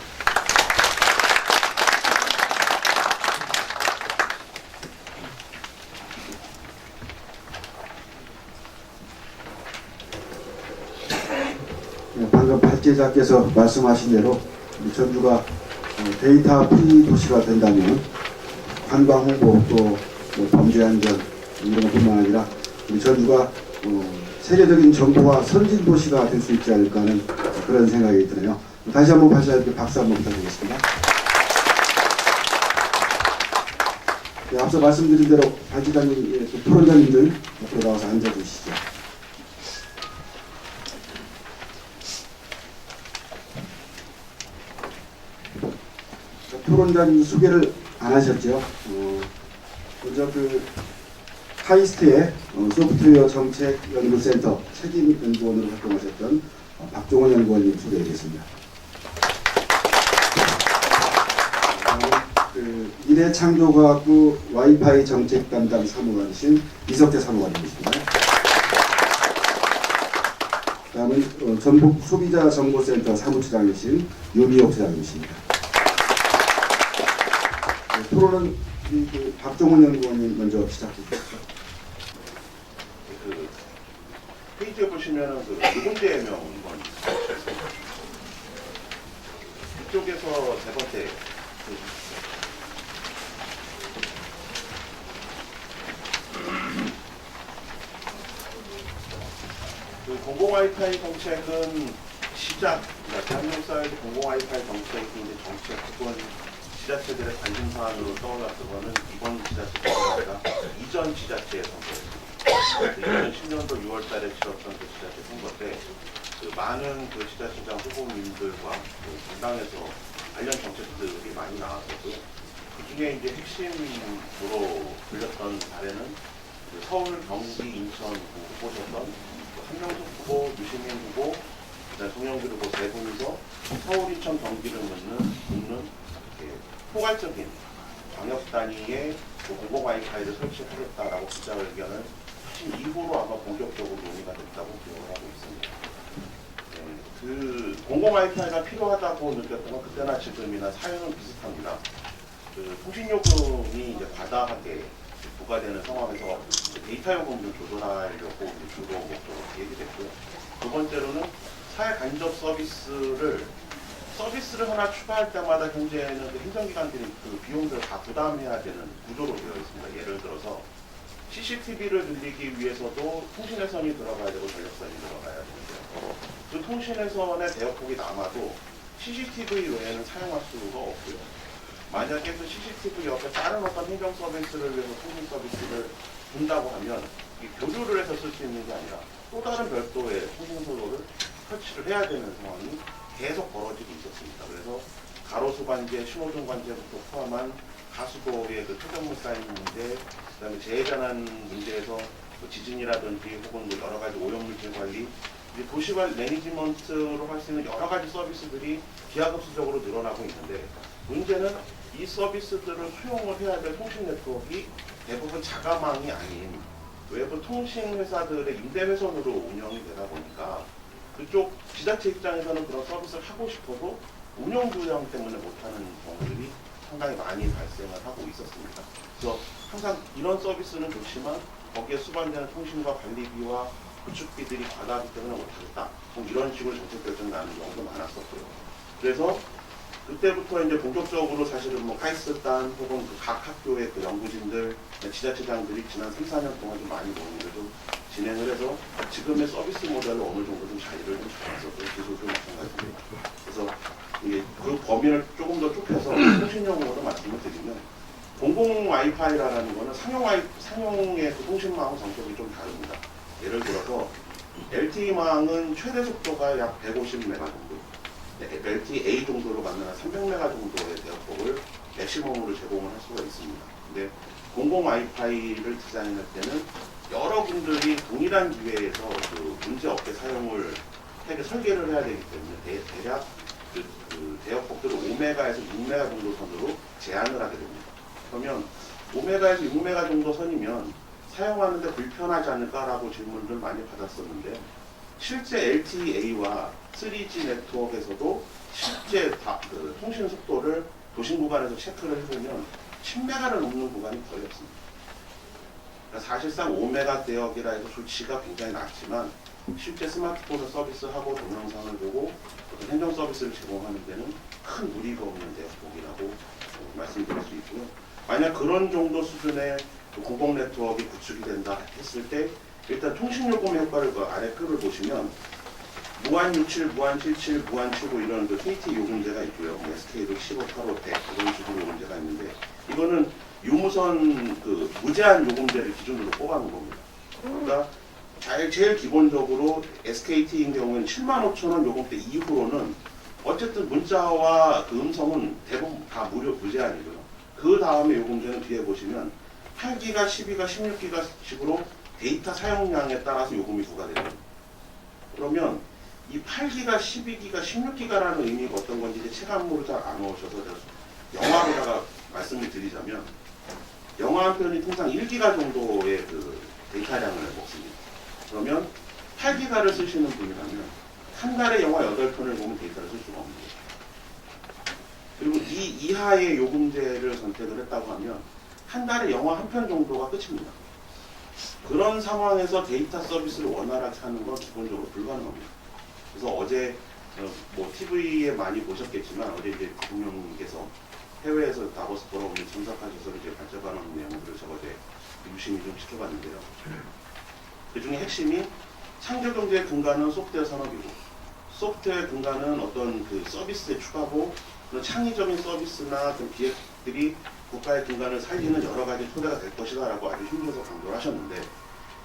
C: 방금 발제자께서 말씀하신 대로 우리 전주가 데이터 프리 도시가 된다면 관광 홍보 또 범죄 안전 이런 것뿐만 아니라 우리 전주가 세계적인 정보화 선진 도시가 될 수 있지 않을까 하는 그런 생각이 드네요. 다시 한번 발제자께 박수 한번 부탁드리겠습니다. 네, 앞서 말씀드린 대로 발제자님, 토론자님들 앞으로 나와서 앉아주시죠. 토론자님 소개를 안 하셨죠. 먼저 그 카이스트의 소프트웨어 정책 연구센터 책임 연구원으로 활동하셨던 박종원 연구원님 소개하겠습니다. 그 미래창조과학부 와이파이 정책 담당 사무관이신 이석재 사무관님이십니다. 다음은 전북 소비자 정보센터 사무처장이신 윤희옥 처장님이십니다. 토론은 그 박종원 연구원님 먼저 시작해 주시죠.
A: 그 페이지에 보시면은 그 누군지의 명
G: 이쪽에서 세 번째 그 공공 와이파이 정책은 시작, 그러니까 대한민국 사회에서 공공 와이파이 정책이 이제 정책 혹은 지자체들의 관심 사안으로 떠올랐던 거는 이번 지자체가 아니라 이전 지자체의 선거였습니다. 2010년도 6월달에 치렀던 그 지자체 선거 때 그 많은 그 지자체장 후보님들과 그 정당에서 관련 정책들이 많이 나왔었고요. 그 중에 이제 핵심으로 들렸던 사례는 그 서울, 경기, 인천 후보셨던 한명숙 후보, 유시민 후보, 그다음 송영길 후보 세 분이서 서울, 인천, 경기를 묶는 포괄적인 광역 단위의 공공 와이파이를 설치하겠다라고 기자회견을 하신 이후로 아마 본격적으로 논의가 됐다고 기억을 하고 있습니다. 그 공공 와이파이가 필요하다고 느꼈던 건 그때나 지금이나 사연은 비슷합니다. 그 통신요금이 이제 과다하게 부과되는 상황에서 데이터 요금을 조절하려고 이제 주로 목적으로 얘기됐고요. 두 번째로는 사회 간접 서비스를 하나 추가할 때마다 현재는 그 행정기관들이 그 비용들을 다 부담해야 되는 구조로 되어 있습니다. 예를 들어서 CCTV를 늘리기 위해서도 통신회선이 들어가야 되고 전력선이 들어가야 되는데요. 그 통신회선의 대역폭이 남아도 CCTV 외에는 사용할 수가 없고요. 만약에 그 CCTV 옆에 다른 어떤 행정 서비스를 위해서 통신 서비스를 준다고 하면 이 교류를 해서 쓸 수 있는 게 아니라 또 다른 별도의 통신소로를 설치를 해야 되는 상황이 계속 벌어지고 있었습니다. 그래서 가로수 관제, 신호등 관제부터 포함한 가수도의 그 토경물 쌓인 문제, 그다음에 재해전환 문제에서 뭐 지진이라든지 혹은 뭐 여러 가지 오염물질 관리, 이제 도시관 매니지먼트로 할 수 있는 여러 가지 서비스들이 기하급수적으로 늘어나고 있는데 문제는 이 서비스들을 수용을 해야 될 통신 네트워크가 대부분 자가망이 아닌 외부 통신 회사들의 임대회선으로 운영이 되다 보니까 그쪽 지자체 입장에서는 그런 서비스를 하고 싶어도 운영 부양 때문에 못하는 경우들이 상당히 많이 발생을 하고 있었습니다. 그래서 항상 이런 서비스는 좋지만 거기에 수반되는 통신과 관리비와 구축비들이 과다하기 때문에 못하겠다. 뭐 이런 식으로 정책 결정 나는 경우도 많았었고요. 그래서 그때부터 이제 본격적으로 사실은 뭐 카이스단 혹은 그 각 학교의 그 연구진들, 지자체장들이 지난 3, 4년 동안 좀 많이 논의를 좀 진행을 해서 지금의 서비스 모델을 어느 정도 좀 자리를 좀 잡았었고요. 기술도 마찬가지입니다. 그래서 이게 그 범위를 조금 더 좁혀서 통신용으로 말씀을 드리면 공공 와이파이라는 거는 상용의 그 통신망하고 성격이 좀 다릅니다. 예를 들어서 LTE망은 최대 속도가 약 150메가 정도, LTE 정도로 만나는 300메가 정도의 대역폭을 맥시멈으로 제공을 할 수가 있습니다. 근데 공공 와이파이를 디자인할 때는 여러분들이 동일한 기회에서 그 문제 없게 사용을 설계를 해야 되기 때문에 대략 그 대역폭들을 5메가에서 6메가 정도 선으로 제한을 하게 됩니다. 그러면 5메가에서 6메가 정도 선이면 사용하는데 불편하지 않을까라고 질문을 많이 받았었는데 실제 LTE와 3G 네트워크에서도 실제 그 통신 속도를 도심 구간에서 체크를 해보면 10메가를 넘는 구간이 거의 없습니다. 그러니까 사실상 5메가 대역이라 해서 수치가 굉장히 낮지만 실제 스마트폰을 서비스하고 동영상을 보고 어떤 행정 서비스를 제공하는 데는 큰 무리가 없는 대역폭이라고 말씀드릴 수 있고요. 만약 그런 정도 수준의 공공 네트워크가 구축이 된다 했을 때 일단 통신요금 효과를 그 아래 글을 보시면 무한 67, 무한 77, 무한 79 이런 그 KT 요금제가 있고요. SK도 15, 85, 100 이런 식으로 요금제가 있는데 이거는 유무선 그 무제한 요금제를 기준으로 뽑아놓은 겁니다. 그러니까 제일 기본적으로 SKT인 경우에는 75,000원 요금대 이후로는 어쨌든 문자와 그 음성은 대부분 다 무제한이고요. 그 다음에 요금제는 뒤에 보시면 8기가, 12가, 16기가 식으로 데이터 사용량에 따라서 요금이 부과됩니다. 그러면 이 8기가, 12기가, 16기가라는 의미가 어떤 건지 이제 체감으로 잘 안 오셔서 영화로다가 말씀을 드리자면 영화 한 편이 통상 1기가 정도의 그 데이터량을 먹습니다. 그러면 8기가를 쓰시는 분이라면 한 달에 영화 8편을 보면 데이터를 쓸 수가 없는 거죠. 그리고 이 이하의 요금제를 선택을 했다고 하면 한 달에 영화 한 편 정도가 끝입니다. 그런 상황에서 데이터 서비스를 원활하게 하는 건 기본적으로 불가능합니다. 그래서 어제 뭐 TV에 많이 보셨겠지만 어제 이제 대통령께서 해외에서 다보스 돌아오면 참석하셔서 이제 발제반하는 내용들을 제가 어제 유심히 좀 지켜봤는데요. 그 중에 핵심이 창조경제의 근간은 소프트웨어 산업이고, 소프트웨어 근간은 어떤 그 서비스의 추가고, 그런 창의적인 서비스나 그 기획들이 국가의 근간을 살리는 여러 가지 토대가 될 것이다라고 아주 힘줘서 강조를 하셨는데,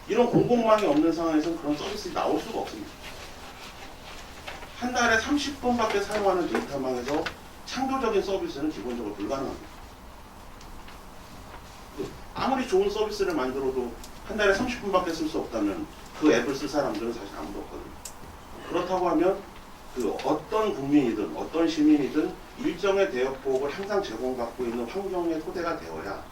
G: 이런 공공망이 없는 상황에서는 그런 서비스가 나올 수가 없습니다. 한 달에 30분밖에 사용하는 데이터망에서 창조적인 서비스는 기본적으로 불가능합니다. 아무리 좋은 서비스를 만들어도 한 달에 30분밖에 쓸 수 없다면 그 앱을 쓸 사람들은 사실 아무도 없거든요. 그렇다고 하면 그 어떤 국민이든 어떤 시민이든 일정의 대역폭을 항상 제공받고 있는 환경의 토대가 되어야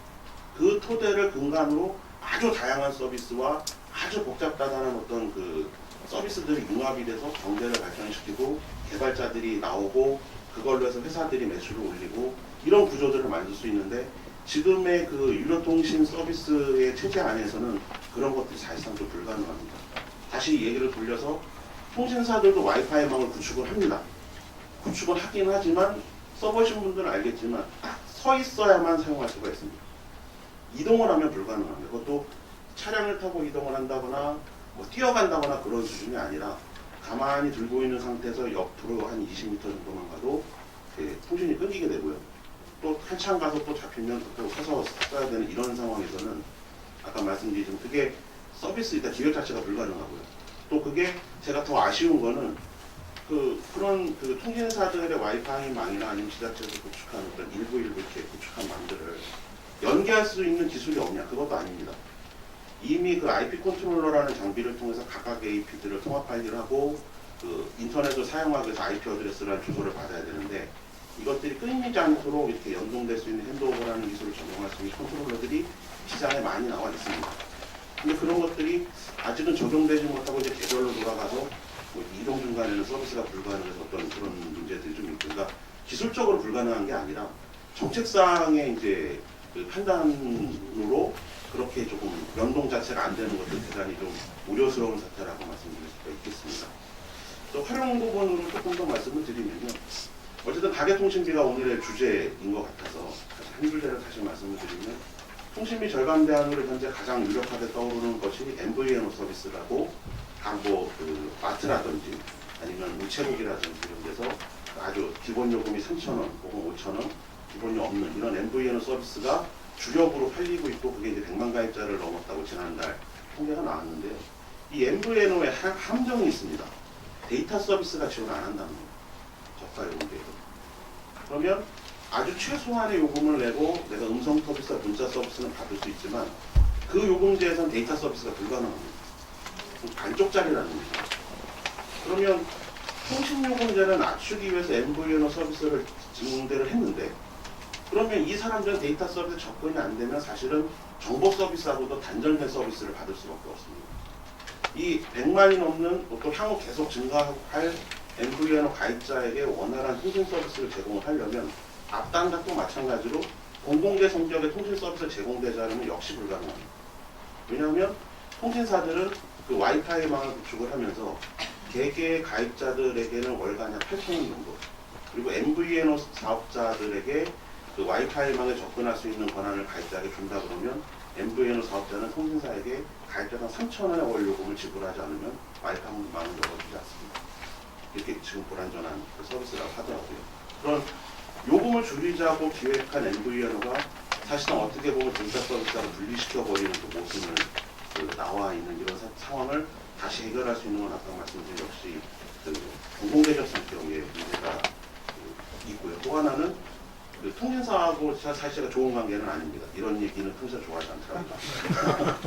G: 그 토대를 근간으로 아주 다양한 서비스와 아주 복잡다단한 어떤 그 서비스들이 융합이 돼서 경제를 발전시키고 개발자들이 나오고 그걸로 해서 회사들이 매출을 올리고 이런 구조들을 만들 수 있는데, 지금의 그 유료통신 서비스의 체제 안에서는 그런 것들이 사실상 좀 불가능합니다. 다시 얘기를 돌려서 통신사들도 와이파이망을 구축을 합니다. 구축을 하긴 하지만 써보신 분들은 알겠지만 딱 서 있어야만 사용할 수가 있습니다. 이동을 하면 불가능합니다. 그것도 차량을 타고 이동을 한다거나 뭐 뛰어간다거나 그런 수준이 아니라 가만히 들고 있는 상태에서 옆으로 한 20m 정도만 가도 통신이 끊기게 되고요. 또 한참 가서 또 잡히면 또 서서 써야 되는 이런 상황에서는 아까 말씀드린 그게 서비스 일단 기획 자체가 불가능하고요. 또 그게 제가 더 아쉬운 거는 그런 그 통신사들의 와이파이 망이나 아니면 지자체에서 구축하는 어떤 일부 이렇게 구축한 망들을 연계할 수 있는 기술이 없냐? 그것도 아닙니다. 이미 그 IP 컨트롤러라는 장비를 통해서 각각 AP들을 통합 관리를 하고 그 인터넷을 사용하기 위해서 IP 어드레스라는 주소를 받아야 되는데, 이것들이 끊이지 않도록 이렇게 연동될 수 있는 핸드오버라는 기술을 적용할 수 있는 컨트롤러들이 시장에 많이 나와 있습니다. 근데 그런 것들이 아직은 적용되지 못하고 이제 개별로 돌아가서 뭐 이동 중간에는 서비스가 불가능해서 어떤 그런 문제들이 좀 있고, 그러니까 기술적으로 불가능한 게 아니라 정책상의 이제 그 판단으로 그렇게 조금 연동 자체가 안 되는 것도 대단히 좀 우려스러운 사태라고 말씀드릴 수가 있겠습니다. 또 활용 부분으로 조금 더 말씀을 드리면요. 어쨌든 가계통신비가 오늘의 주제인 것 같아서 한 주제를 다시 말씀을 드리면, 통신비 절감 대안으로 현재 가장 유력하게 떠오르는 것이 MVNO 서비스라고, 그 마트라든지 아니면 우체국이라든지 이런 데서 아주 기본 요금이 3,000원 혹은 5,000원 기본이 없는 이런 MVNO 서비스가 주력으로 팔리고 있고, 그게 이제 100만 가입자를 넘었다고 지난달 통계가 나왔는데요. 이 MVNO에 함정이 있습니다. 데이터 서비스가 지원 안 한다는 거예요. 저가 요금제에서. 그러면 아주 최소한의 요금을 내고 내가 음성 서비스와 문자 서비스는 받을 수 있지만 그 요금제에서는 데이터 서비스가 불가능합니다. 반쪽짜리라는 거죠. 그러면 통신요금제를 낮추기 위해서 MVNO 서비스를 증대를 했는데, 그러면 이 사람들은 데이터 서비스 접근이 안 되면 사실은 정보 서비스하고도 단절된 서비스를 받을 수밖에 없습니다. 이 100만이 넘는 또 향후 계속 증가할 MVNO 가입자에게 원활한 통신 서비스를 제공을 하려면 앞단과 또 마찬가지로 공공재 성격의 통신 서비스를 제공되지 않으면 역시 불가능합니다. 왜냐하면 통신사들은 그 와이파이망을 구축을 하면서 개개의 가입자들에게는 월간 약 8,000원 정도, 그리고 MVNO 사업자들에게 그 와이파이망에 접근할 수 있는 권한을 가입자에게 준다 그러면 MVNO 사업자는 통신사에게 가입자당 3,000원의 월 요금을 지불하지 않으면 와이파이망을 열어주지 않습니다. 이렇게 지금 불안전한 그 서비스라고 하더라고요. 그런 요금을 줄이자고 기획한 MVNO가 사실상 어떻게 보면 데이터 서비스하고 분리시켜버리는 그 모습을 나와 있는 이런 상황을 다시 해결할 수 있는 건 아까 말씀드린 역시 그 공공개적 성격의 문제가 있고요. 또 하나는 그 통신사하고 사실 제가 좋은 관계는 아닙니다. 이런 얘기는 통신사 좋아하지 않더라고요.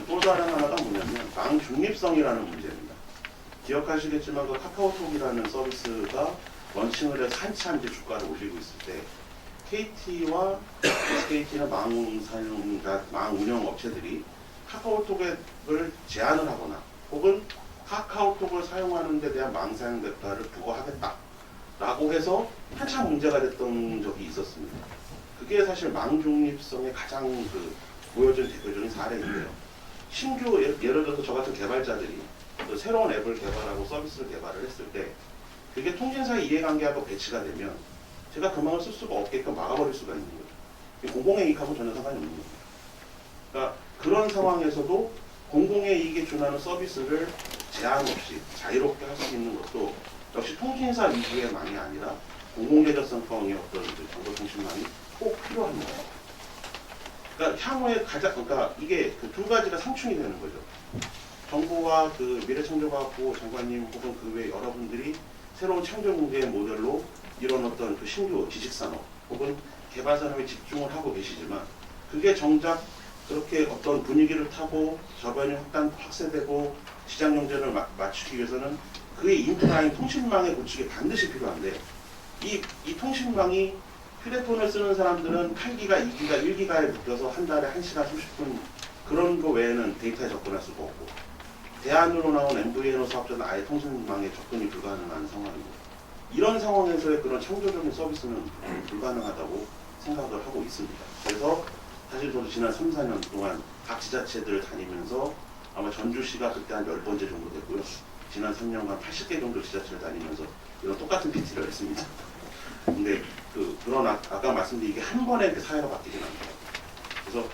G: 또 다른 하나가 뭐냐면 망 중립성이라는 문제입니다. 기억하시겠지만 그 카카오톡이라는 서비스가 런칭을 해서 한참 이제 주가를 올리고 있을 때 KT와 SKT나 망 운영 업체들이 카카오톡을 제한을 하거나 혹은 카카오톡을 사용하는 데 대한 망 사용 대가를 부과하겠다라고 해서 한참 문제가 됐던 적이 있었습니다. 그게 사실 망 중립성의 가장 그 보여준 대표적인 사례인데요. 신규 예를 들어서 저 같은 개발자들이 새로운 앱을 개발하고 서비스를 개발을 했을 때 그게 통신사의 이해관계하고 배치가 되면 제가 그 망을 쓸 수가 없게끔 막아버릴 수가 있는 거죠. 공공의 이익하고 전혀 상관이 없는 겁니다. 그러니까 그런 상황에서도 공공의 이익에 준하는 서비스를 제한 없이 자유롭게 할 수 있는 것도 역시 통신사 위주의 망이 아니라 공공대전성성의 어떤 정보통신망이 꼭 필요합니다. 그러니까 향후에 그러니까 이게 그 두 가지가 상충이 되는 거죠. 정부와 그 미래창조과학부 장관님 혹은 그 외 여러분들이 새로운 창조경제의 모델로 이런 어떤 그 신규 지식산업 혹은 개발산업에 집중을 하고 계시지만 그게 정작 그렇게 어떤 분위기를 타고 저변이 확대되고 시장 경쟁을 맞추기 위해서는 그의 인프라인 통신망의 구축이 반드시 필요한데 이 통신망이 휴대폰을 쓰는 사람들은 8기가, 2기가, 1기가에 묶여서 한 달에 1시간 30분 그런 거 외에는 데이터에 접근할 수가 없고 대안으로 나온 MVNO 사업자는 아예 통신망에 접근이 불가능한 상황이고 이런 상황에서의 그런 창조적인 서비스는 불가능하다고 생각을 하고 있습니다. 그래서 사실 저도 지난 3, 4년 동안 각 지자체들을 다니면서 아마 전주시가 그때 한 10번째 정도 됐고요. 지난 3년간 80개 정도 지자체를 다니면서 이런 똑같은 PT를 했습니다. 근데 그런 아까 말씀드린 게 한 번에 그 사회가 바뀌진 않더라고요. 그래서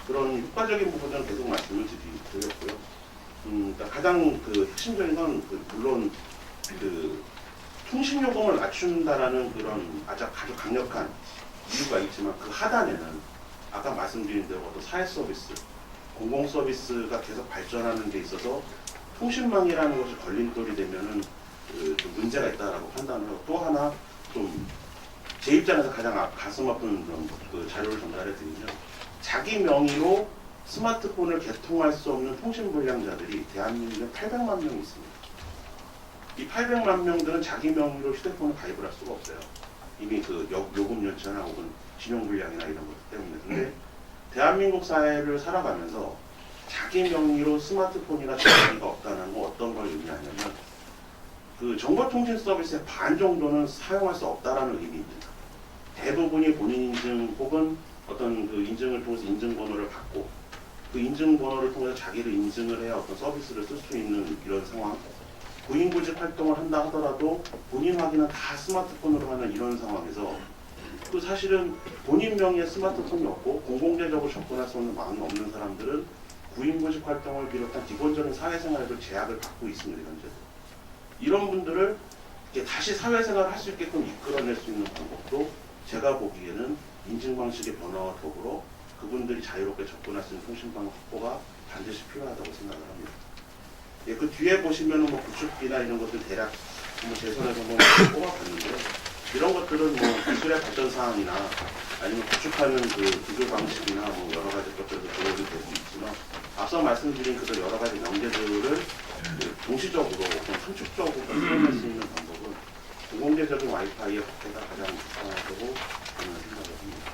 G: 그런 효과적인 부분들은 계속 말씀을 드렸고요. 그러니까 가장 그 핵심적인 건 물론 그 통신 요금을 낮춘다라는 그런 아주 강력한 이유가 있지만 그 하단에는 아까 말씀드린 대로 어떤 사회 서비스, 공공 서비스가 계속 발전하는 데 있어서 통신망이라는 것이 걸림돌이 되면은 좀 문제가 있다라고 판단을 하고 또 하나 좀 제 입장에서 가장 가슴 아픈 그 자료를 전달해 드리면 자기 명의로 스마트폰을 개통할 수 없는 통신 불량자들이 대한민국에 800만 명이 있습니다. 이 800만 명들은 자기 명의로 휴대폰을 가입을 할 수가 없어요. 이미 그 요금 연체나 혹은 신용 불량이나 이런 것 때문에. 근데 대한민국 사회를 살아가면서 자기 명의로 스마트폰이나 전화기가 없다는 건 어떤 걸 의미하냐면 그 정보통신 서비스의 반 정도는 사용할 수 없다라는 의미입니다. 대부분이 본인 인증 혹은 어떤 그 인증을 통해서 인증번호를 받고 그 인증번호를 통해서 자기를 인증을 해야 어떤 서비스를 쓸 수 있는 이런 상황. 고인구직 활동을 한다 하더라도 본인 확인은 다 스마트폰으로 하는 이런 상황에서 또 사실은 본인 명의의 스마트폰이 없고 공공재적으로 접근할 수 있는 마음이 없는 사람들은 구인구직 활동을 비롯한 기본적인 사회생활에도 제약을 받고 있습니다. 현재 이런 분들을 다시 사회생활을 할 수 있게끔 이끌어낼 수 있는 방법도 제가 보기에는 인증방식의 변화와 더불어 그분들이 자유롭게 접근할 수 있는 통신방 확보가 반드시 필요하다고 생각을 합니다. 예, 그 뒤에 보시면은 뭐 구축비나 이런 것들 대략 제 손에서 한번 뽑아봤는데요. 이런 것들은 뭐 기술의 발전 사항이나 아니면 구축하는 그 기술 방식이나 뭐 여러 가지 것들도 도움이 될 수 있지만 앞서 말씀드린 그 여러 가지 명제들을 동시적으로 혹은 함축적으로 표현할 수 있는 방법은 공공재적인 와이파이의 확대가 가장 적당하다고 저는 생각을 합니다.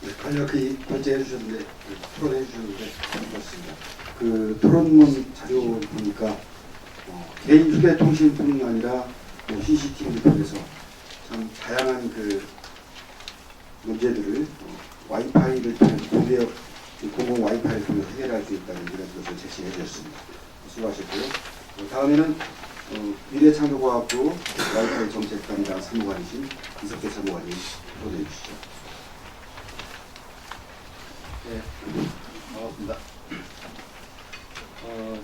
C: 네, 간략히 결제해 주셨는데 토론해 주셨는데 그렇습니다. 그 토론문 자료 보니까 개인 휴대통신뿐만 아니라 뭐 CCTV를 통해서 참 다양한 그 문제들을 와이파이를 통해서 공공 와이파이를 통해서 해결할 수 있다는 이런 것을 제시해 주셨습니다. 수고하셨고요. 다음에는 미래창조과학부 와이파이 정책담당 사무관이신 이석재 사무관님 토론해 주시죠.
A: 네, 반갑습니다.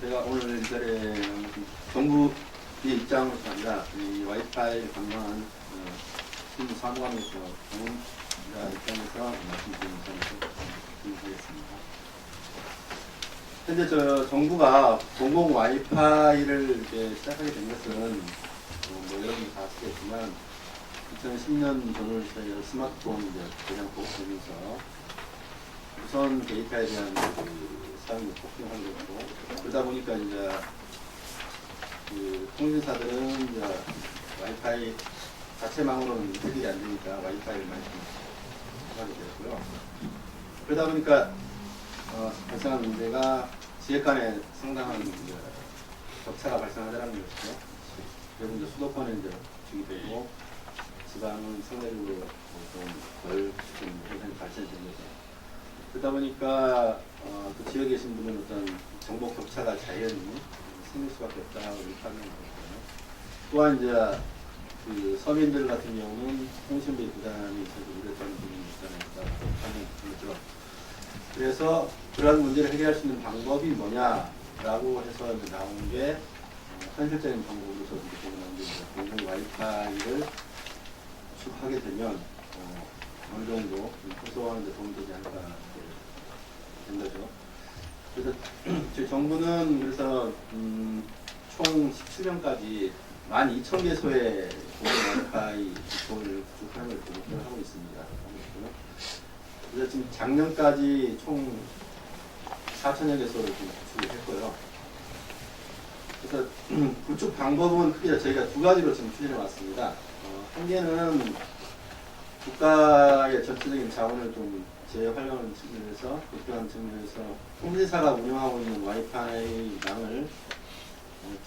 A: 제가 오늘 이 자리에 정부의 입장으로서 아니라 이 와이파이 관련한 신부 사무관으로서 전문가 입장에서 말씀드리는 점에서 말씀드리겠습니다. 현재 정부가 공공 와이파이를 이렇게 시작하게 된 것은 뭐 여러분이 다 아시겠지만 2010년 전후를 시작해서 스마트폰 이제 대량 보급되면서 우선 데이터에 대한 그 사용이 폭증한 거고 그러다 보니까 이제 그 통신사들은 이제 와이파이 자체망으로는 해결이 안 되니까 와이파이를 많이 하게 됐고요. 그러다 보니까 발생한 문제가 지역 간에 상당한 이제 격차가 발생하더라는 것이죠. 그리고 이제 수도권에 이제 주게 되고 지방은 상대적으로 좀덜 현상이 발생된 거죠. 그러다 보니까 그 지역에 계신 분은 어떤 정보 격차가 자연히 생길 수밖에 없다고 이렇게 하는 거거든요. 또한 이제 그 서민들 같은 경우는 통신비 부담이 있어서 우려되는 부분이 있다고 하는 거죠. 그래서 그런 문제를 해결할 수 있는 방법이 뭐냐라고 해서 이제 나온 게 현실적인 방법으로서 이렇게 보면 이제 공공 와이파이를 구축하게 되면 어느 정도 호소하는 데 도움이 되지 않을까 된 거죠. 그래서 저희 정부는 그래서 총 17년까지 12,000개소의 공공 와이파이 기초를 구축하는 걸 목표로 하고 있습니다. 그래서 지금 작년까지 총 4,000여 개소를 구축을 했고요. 그래서 구축 방법은 크게 저희가 두 가지로 지금 추진해 왔습니다. 한 개는 국가의 전체적인 자원을 좀 재활용하는 측면에서, 국가한 측면에서 통신사가 운영하고 있는 와이파이망을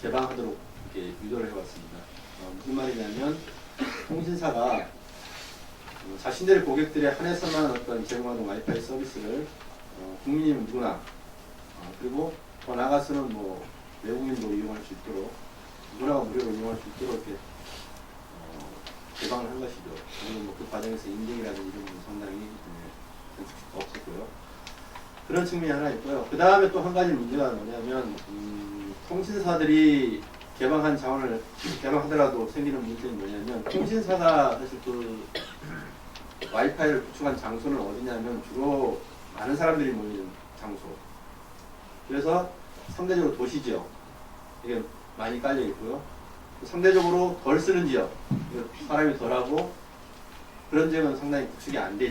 A: 개방하도록 이렇게 유도를 해왔습니다. 무슨 말이냐면 통신사가 자신들의 고객들에 한해서만 어떤 제공하는 와이파이 서비스를 국민이면 누구나 그리고 더 나아가서는 뭐 외국인도 이용할 수 있도록 누구나 무료로 이용할 수 있도록 이렇게 개방을 한 것이죠. 그리고 뭐 그 과정에서 인증이라든지 이런 부분 상당히 없었고요. 그런 측면이 하나 있고요. 그 다음에 또 한 가지 문제가 뭐냐면 통신사들이 개방한 자원을 개방하더라도 생기는 문제는 뭐냐면 통신사가 사실 그 와이파이를 구축한 장소는 어디냐면 주로 많은 사람들이 모이는 장소. 그래서 상대적으로 도시지역 이게 많이 깔려 있고요. 상대적으로 덜 쓰는 지역, 사람이 덜하고 그런 지역은 상당히 구축이 안 돼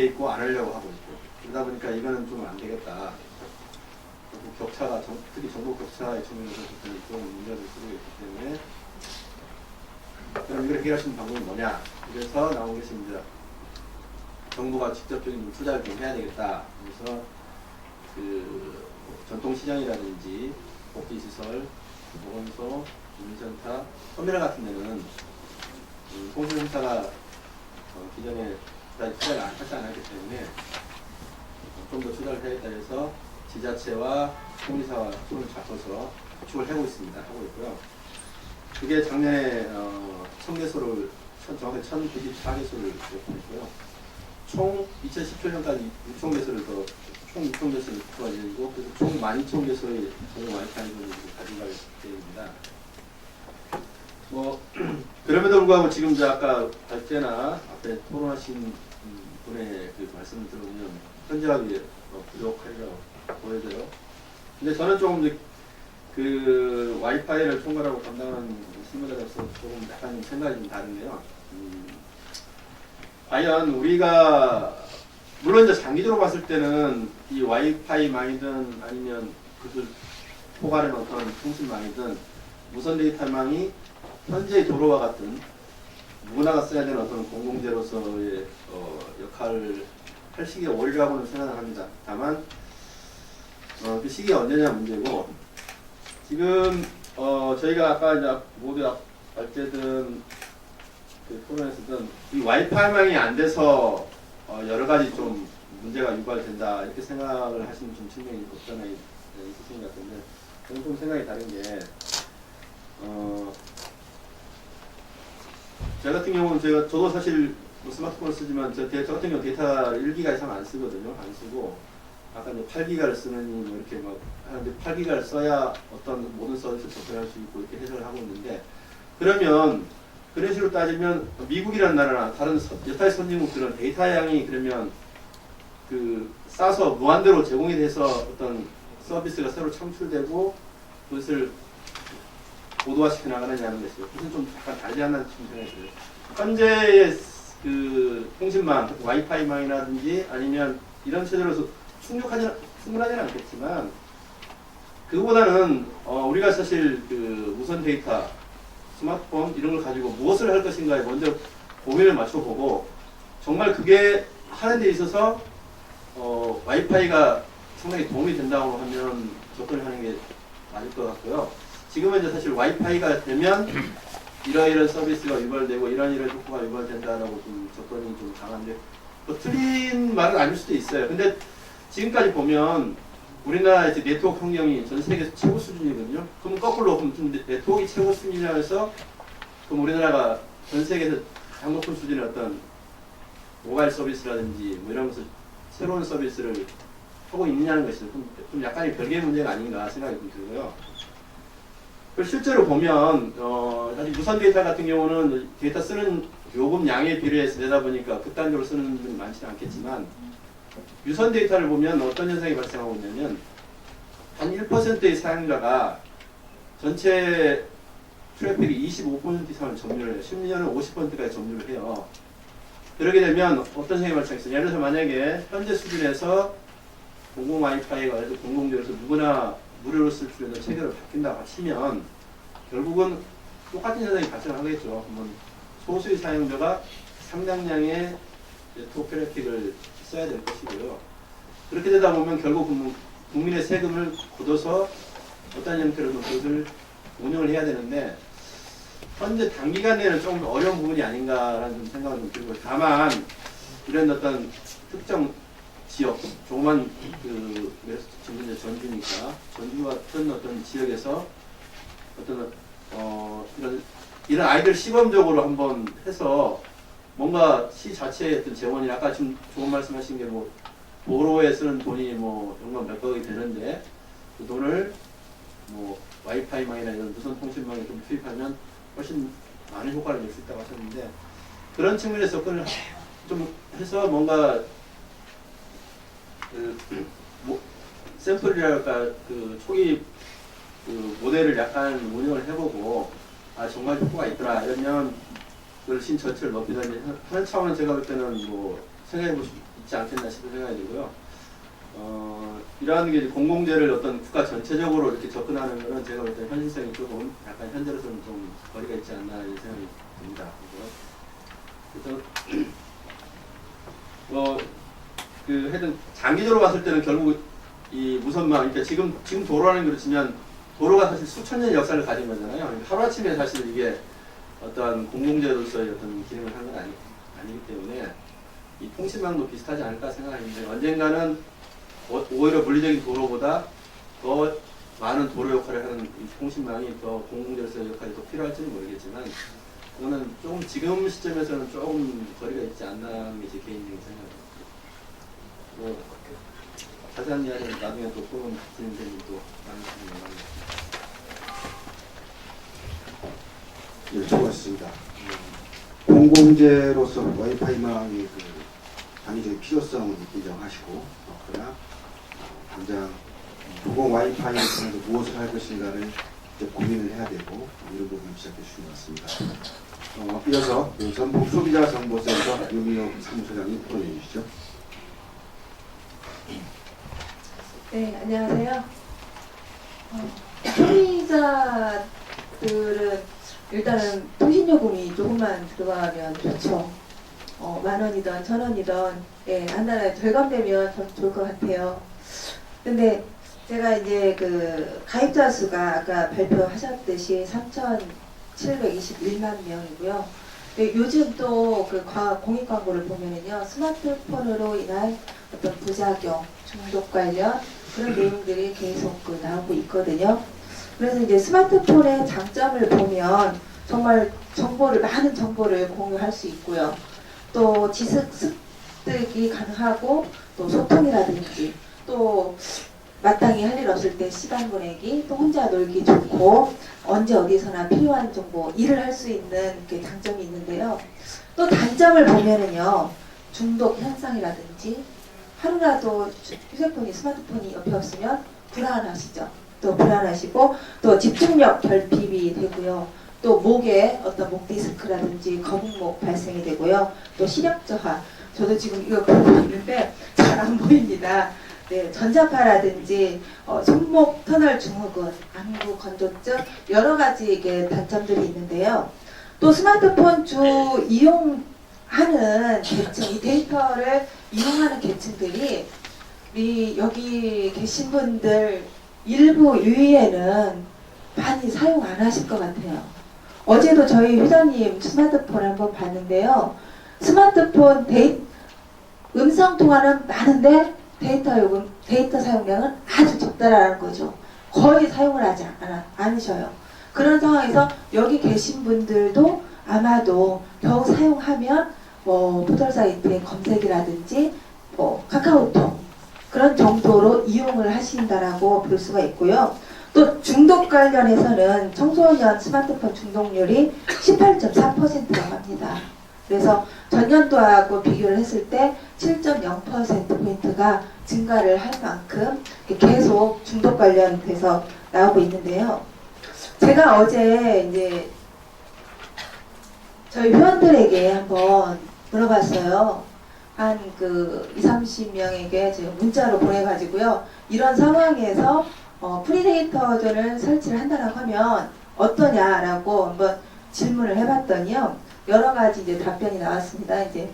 A: 있고 안 하려고 하고 있고 그러다 보니까 이거는 좀 안 되겠다. 격차가 특히 정보 격차의 측면에서 그런 문제를 쓰고 있기 때문에 그럼 이걸 해결할 수 있는 방법이 뭐냐? 그래서 나온 것이 이제 정부가 직접적인 투자를 좀 해야 되겠다. 그래서 그 전통시장이라든지 복지시설, 보건소, 주민센터, 터미널 같은 데는 통신회사가 기존에 투자를 하지 않았기 때문에 좀 더 투자를 해야겠다 해서 지자체와 통신사와 손을 잡아서 구축을 하고 있고요. 그게 작년에 1,000개소를 정확히 1,094개소를 했고요. 총 2017년까지 6,000개소를 더 총 6,000개소를 구축할 예정이고 그래서 총 12,000개소의 전용 와이파이를 가져갈 계획입니다. 뭐 그럼에도 불구하고 지금 이제 아까 발제나 앞에 토론하신 분의 그 말씀을 들어보면 현저하게 부족하리라고 보여져요. 근데 저는 조금 이제 그 와이파이를 총괄하고 담당하는 실무자로서 조금 약간 생각이 좀 다른데요. 과연 우리가 물론 이제 장기적으로 봤을 때는 이 와이파이망이든 아니면 그들 포괄하는 어떤 통신망이든 무선 데이터망이 현재의 도로와 같은 누구나가 써야 되는 어떤 공공재로서의 역할을 할 시기에 오리라고는 생각을 합니다. 다만 그 시기가 언제냐 문제고 지금 저희가 아까 이제 모두 발제든 그 토론에서든 이 와이파이망이 안 돼서 여러 가지 좀 문제가 유발된다 이렇게 생각을 하시는 좀 측면이 없잖아 있으신 것 같은데 저는 좀 생각이 다른 게 저 같은 경우는 저도 사실 뭐 스마트폰을 쓰지만 저 같은 경우 데이터 1기가 이상 안 쓰거든요. 안 쓰고 아까 이제 8기가를 쓰느니 뭐 이렇게 막 하는데 8기가를 써야 어떤 모든 서비스를 접근할 수 있고 이렇게 해석을 하고 있는데 그러면 그런 식으로 따지면 미국이라는 나라나 다른 여타의 선진국들은 데이터 양이 그러면 그 싸서 무한대로 제공이 돼서 어떤 서비스가 새로 창출되고 그것을 고도화시켜 나가느냐는 것이죠. 그것은 좀 약간 달리하는 생각이 들어요. 현재의 그 통신망, 와이파이망이라든지 아니면 이런 체제로서 충분하지는 않겠지만 그보다는 우리가 사실 그 무선 데이터, 스마트폰 이런 걸 가지고 무엇을 할 것인가에 먼저 고민을 맞춰보고 정말 그게 하는 데 있어서 와이파이가 상당히 도움이 된다고 하면 접근을 하는 게 맞을 것 같고요. 지금은 이제 사실 와이파이가 되면 이러이런 서비스가 유발되고 이런 효과가 유발된다라고 좀 접근이 좀 강한데 뭐 틀린 말은 아닐 수도 있어요. 근데 지금까지 보면 우리나라 이제 네트워크 환경이 전 세계에서 최고 수준이거든요. 그럼 거꾸로 그럼 좀 네트워크가 최고 수준이라 해서 그럼 우리나라가 전 세계에서 가장 높은 수준의 어떤 모바일 서비스라든지 뭐 이런 것을 새로운 서비스를 하고 있느냐는 것이 좀 약간의 별개의 문제가 아닌가 생각이 좀 들고요. 그리고 실제로 보면 사실 무선 데이터 같은 경우는 데이터 쓰는 요금 양에 비례해서 되다 보니까 극단적으로 쓰는 분이 많지는 않겠지만 유선 데이터를 보면 어떤 현상이 발생하고 있냐면 한 1%의 사용자가 전체 트래픽의 25% 이상을 점유를 해요. 심지어는 50%까지 점유를 해요. 그러게 되면 어떤 현상이 발생했어요? 예를 들어서 만약에 현재 수준에서 공공 와이파이가 공공적으로 누구나 무료로 쓸 수 있는 체계로 바뀐다고 치면 결국은 똑같은 현상이 발생하겠죠. 그러면 소수의 사용자가 상당량의 네트워크 트래픽을 써야 될 것이고요. 그렇게 되다 보면 결국 국민의 세금을 걷어서 어떤 형태로든 그것을 운영을 해야 되는데 현재 단기간 내에는 조금 어려운 부분이 아닌가라는 좀 생각을 좀 들고 다만 이런 어떤 특정 지역, 조그만 지금 이제 전주니까 전주 같은 어떤 지역에서 어떤 이런 아이들 시범적으로 한번 해서 뭔가 시 자체의 어떤 재원이 아까 지금 좋은 말씀하신 게 뭐 도로에 쓰는 돈이 뭐 연간 몇억이 되는데 그 돈을 뭐 와이파이망이나 이런 무선 통신망에 좀 투입하면 훨씬 많은 효과를 낼 수 있다고 하셨는데 그런 측면에서 접근을 좀 해서 뭔가 샘플이랄까 초기 모델을 약간 운영을 해보고 정말 효과가 있더라 이러면 그걸 신전체를 높이다니 하는 차원은 제가 볼 때는 뭐 생각해볼 수 있지 않겠나 싶은 생각이 들고요. 이러한 게 이제 공공재를 어떤 국가 전체적으로 이렇게 접근하는 것은 제가 볼 때 현실성이 조금 약간 현재로서는 좀 거리가 있지 않나 이런 생각이 듭니다. 그래서 하여튼 장기적으로 봤을 때는 결국 이 무선망, 그러니까 지금 도로라는 걸 치면 도로가 사실 수천 년의 역사를 가진 거잖아요. 그러니까 하루아침에 사실 이게 어떤 공공재로서의 어떤 기능을 하는 건 아니기 때문에 이 통신망도 비슷하지 않을까 생각하는데 언젠가는 오히려 물리적인 도로보다 더 많은 도로 역할을 하는 이 통신망이 더 공공재로서의 역할이 더 필요할지는 모르겠지만 그거는 조금 지금 시점에서는 조금 거리가 있지 않나는 게 제 개인적인 생각입니다. 뭐 자세한 이야기는 나중에 또 토론 진행되면 또 나누시면
C: 예, 수고하셨습니다. 공공재로서 와이파이망의 당위적인 필요성을 인정하시고 그러나 당장 공공 와이파이에 대해서 무엇을 할 것인가를 고민을 해야 되고 이런 부분을 시작해 주신 것 같습니다. 이어서 전북 소비자정보센터 유민호 사무소장님 토론해 주시죠.
H: 네, 안녕하세요. 소비자들은 일단은 통신요금이 조금만 들어가면 좋죠. 10,000원이든 1,000원이든 예, 한 달에 절감되면 좀 좋을 것 같아요. 근데 제가 이제 가입자 수가 아까 발표하셨듯이 3,721만 명이고요. 요즘 또 공익 광고를 보면은요, 스마트폰으로 인한 어떤 부작용, 중독 관련 그런 내용들이 계속 나오고 있거든요. 그래서 이제 스마트폰의 장점을 보면 정말 많은 정보를 공유할 수 있고요. 또 지식 습득이 가능하고 또 소통이라든지 또 마땅히 할 일 없을 때 시간 보내기, 또 혼자 놀기 좋고 언제 어디서나 필요한 정보, 일을 할 수 있는 장점이 있는데요. 또 단점을 보면은요, 중독 현상이라든지 하루라도 휴대폰이 스마트폰이 옆에 없으면 불안하시죠. 또 불안하시고 또 집중력 결핍이 되고요. 또 목에 어떤 목 디스크라든지 거북목 발생이 되고요. 또 시력 저하. 저도 지금 이거 보고 있는데 잘 안 보입니다. 네, 전자파라든지 손목 터널 증후군, 안구 건조증 여러 가지 이게 단점들이 있는데요. 또 스마트폰 주 이용하는 계층, 이 데이터를 이용하는 계층들이 여기 계신 분들 일부 유의에는 많이 사용 안 하실 것 같아요. 어제도 저희 회장님 스마트폰을 한번 봤는데요. 스마트폰 음성 통화는 많은데 데이터 사용량은 아주 적다라는 거죠. 거의 사용을 하지 않으셔요. 그런 상황에서 여기 계신 분들도 아마도 더욱 사용하면 뭐 포털 사이트의 검색이라든지 뭐 카카오톡 그런 정도로 이용을 하신다라고 볼 수가 있고요. 또 중독 관련해서는 청소년 스마트폰 중독률이 18.4%라고 합니다. 그래서 전년도하고 비교를 했을 때 7.0%포인트가 증가를 할 만큼 계속 중독 관련돼서 나오고 있는데요. 제가 어제 이제 저희 회원들에게 한번 물어봤어요. 한 20-30명에게 제가 문자로 보내가지고요. 이런 상황에서 프리데이터전을 설치를 한다라고 하면 어떠냐라고 한번 질문을 해봤더니요. 여러 가지 이제 답변이 나왔습니다. 이제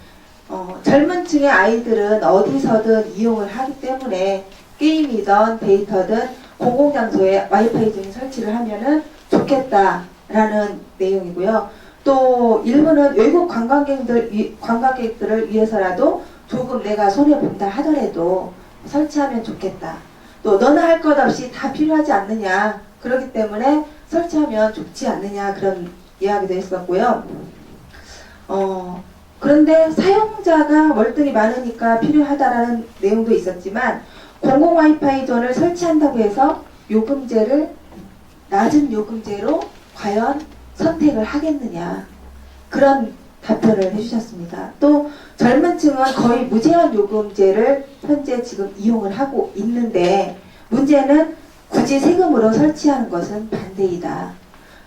H: 젊은 층의 아이들은 어디서든 이용을 하기 때문에 게임이든 데이터든 공공장소에 와이파이 등이 설치를 하면은 좋겠다라는 내용이고요. 또 일부는 외국 관광객들을 위해서라도 조금 내가 손해본다 하더라도 설치하면 좋겠다. 또 너는 할 것 없이 다 필요하지 않느냐. 그렇기 때문에 설치하면 좋지 않느냐. 그런 이야기도 했었고요. 그런데 사용자가 월등히 많으니까 필요하다라는 내용도 있었지만 공공 와이파이 존을 설치한다고 해서 낮은 요금제로 과연 선택을 하겠느냐. 그런 답변을 해주셨습니다. 또 젊은 층은 거의 무제한 요금제를 현재 지금 이용을 하고 있는데 문제는 굳이 세금으로 설치하는 것은 반대이다.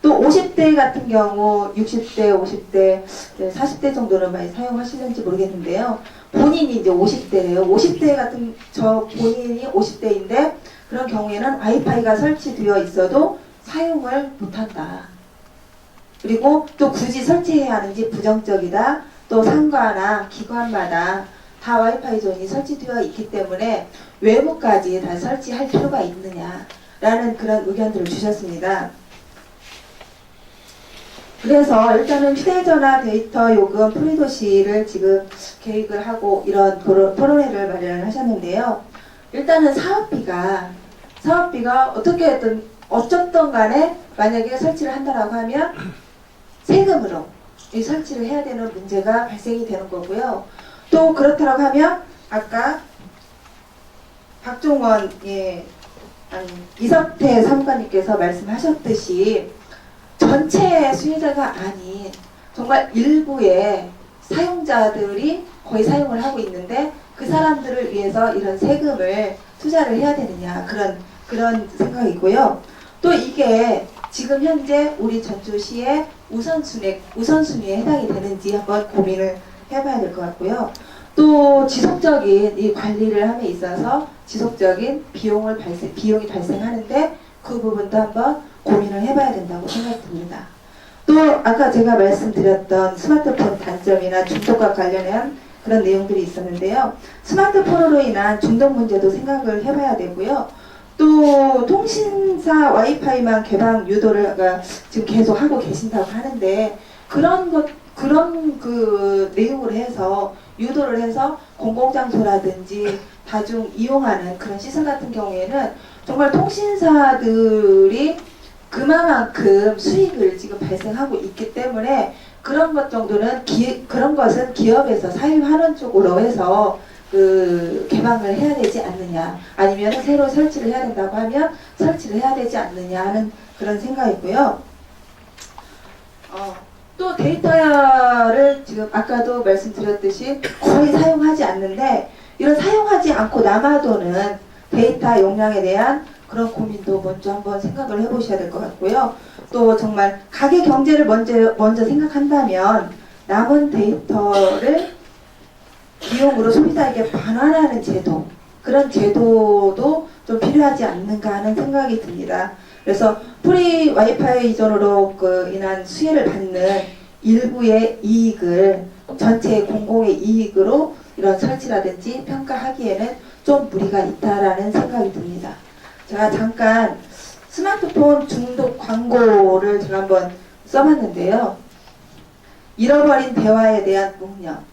H: 또 50대 같은 경우 60대, 50대, 40대 정도는 많이 사용하시는지 모르겠는데요. 본인이 이제 50대래요. 50대 같은 본인이 50대인데 그런 경우에는 와이파이가 설치되어 있어도 사용을 못한다. 그리고 또 굳이 설치해야 하는지 부정적이다. 또 상가나 기관마다 다 와이파이 존이 설치되어 있기 때문에 외부까지 다 설치할 필요가 있느냐라는 그런 의견들을 주셨습니다. 그래서 일단은 휴대전화 데이터 요금 프리도시를 지금 계획을 하고 이런 토론회를 마련을 하셨는데요. 일단은 사업비가 어쨌든 간에 만약에 설치를 한다라고 하면 세금으로 이 설치를 해야 되는 문제가 발생이 되는 거고요. 또 그렇다고 하면 아까 박종원 이석태 사무관님께서 말씀하셨듯이 전체 수요자가 아닌 정말 일부의 사용자들이 거의 사용을 하고 있는데 그 사람들을 위해서 이런 세금을 투자를 해야 되느냐 그런 생각이고요. 또 이게 지금 현재 우리 전주시의 우선순위에 해당이 되는지 한번 고민을 해봐야 될 것 같고요. 또 지속적인 이 관리를 함에 있어서 지속적인 비용이 발생하는데 그 부분도 한번 고민을 해봐야 된다고 생각이 듭니다. 또 아까 제가 말씀드렸던 스마트폰 단점이나 중독과 관련한 그런 내용들이 있었는데요. 스마트폰으로 인한 중독 문제도 생각을 해봐야 되고요. 또 통신사 와이파이만 개방 유도를 지금 계속 하고 계신다고 하는데 그런 그 내용으로 해서 유도를 해서 공공장소라든지 다중 이용하는 그런 시설 같은 경우에는 정말 통신사들이 그만큼 수익을 지금 발생하고 있기 때문에 그런 것 정도는 그런 것은 기업에서 사유하는 쪽으로 해서 개방을 해야 되지 않느냐, 아니면 새로 설치를 해야 된다고 하면 설치를 해야 되지 않느냐 하는 그런 생각이고요. 또 데이터를 지금 아까도 말씀드렸듯이 거의 사용하지 않는데 이런 사용하지 않고 남아도는 데이터 용량에 대한 그런 고민도 먼저 한번 생각을 해보셔야 될 것 같고요. 또 정말 가계 경제를 먼저 생각한다면 남은 데이터를 비용으로 소비자에게 반환하는 제도, 그런 제도도 좀 필요하지 않는가 하는 생각이 듭니다. 그래서 프리 와이파이 이전으로 인한 수혜를 받는 일부의 이익을 전체 공공의 이익으로 이런 설치라든지 평가하기에는 좀 무리가 있다라는 생각이 듭니다. 제가 잠깐 스마트폰 중독 광고를 제가 한번 써봤는데요. 잃어버린 대화에 대한 묵념,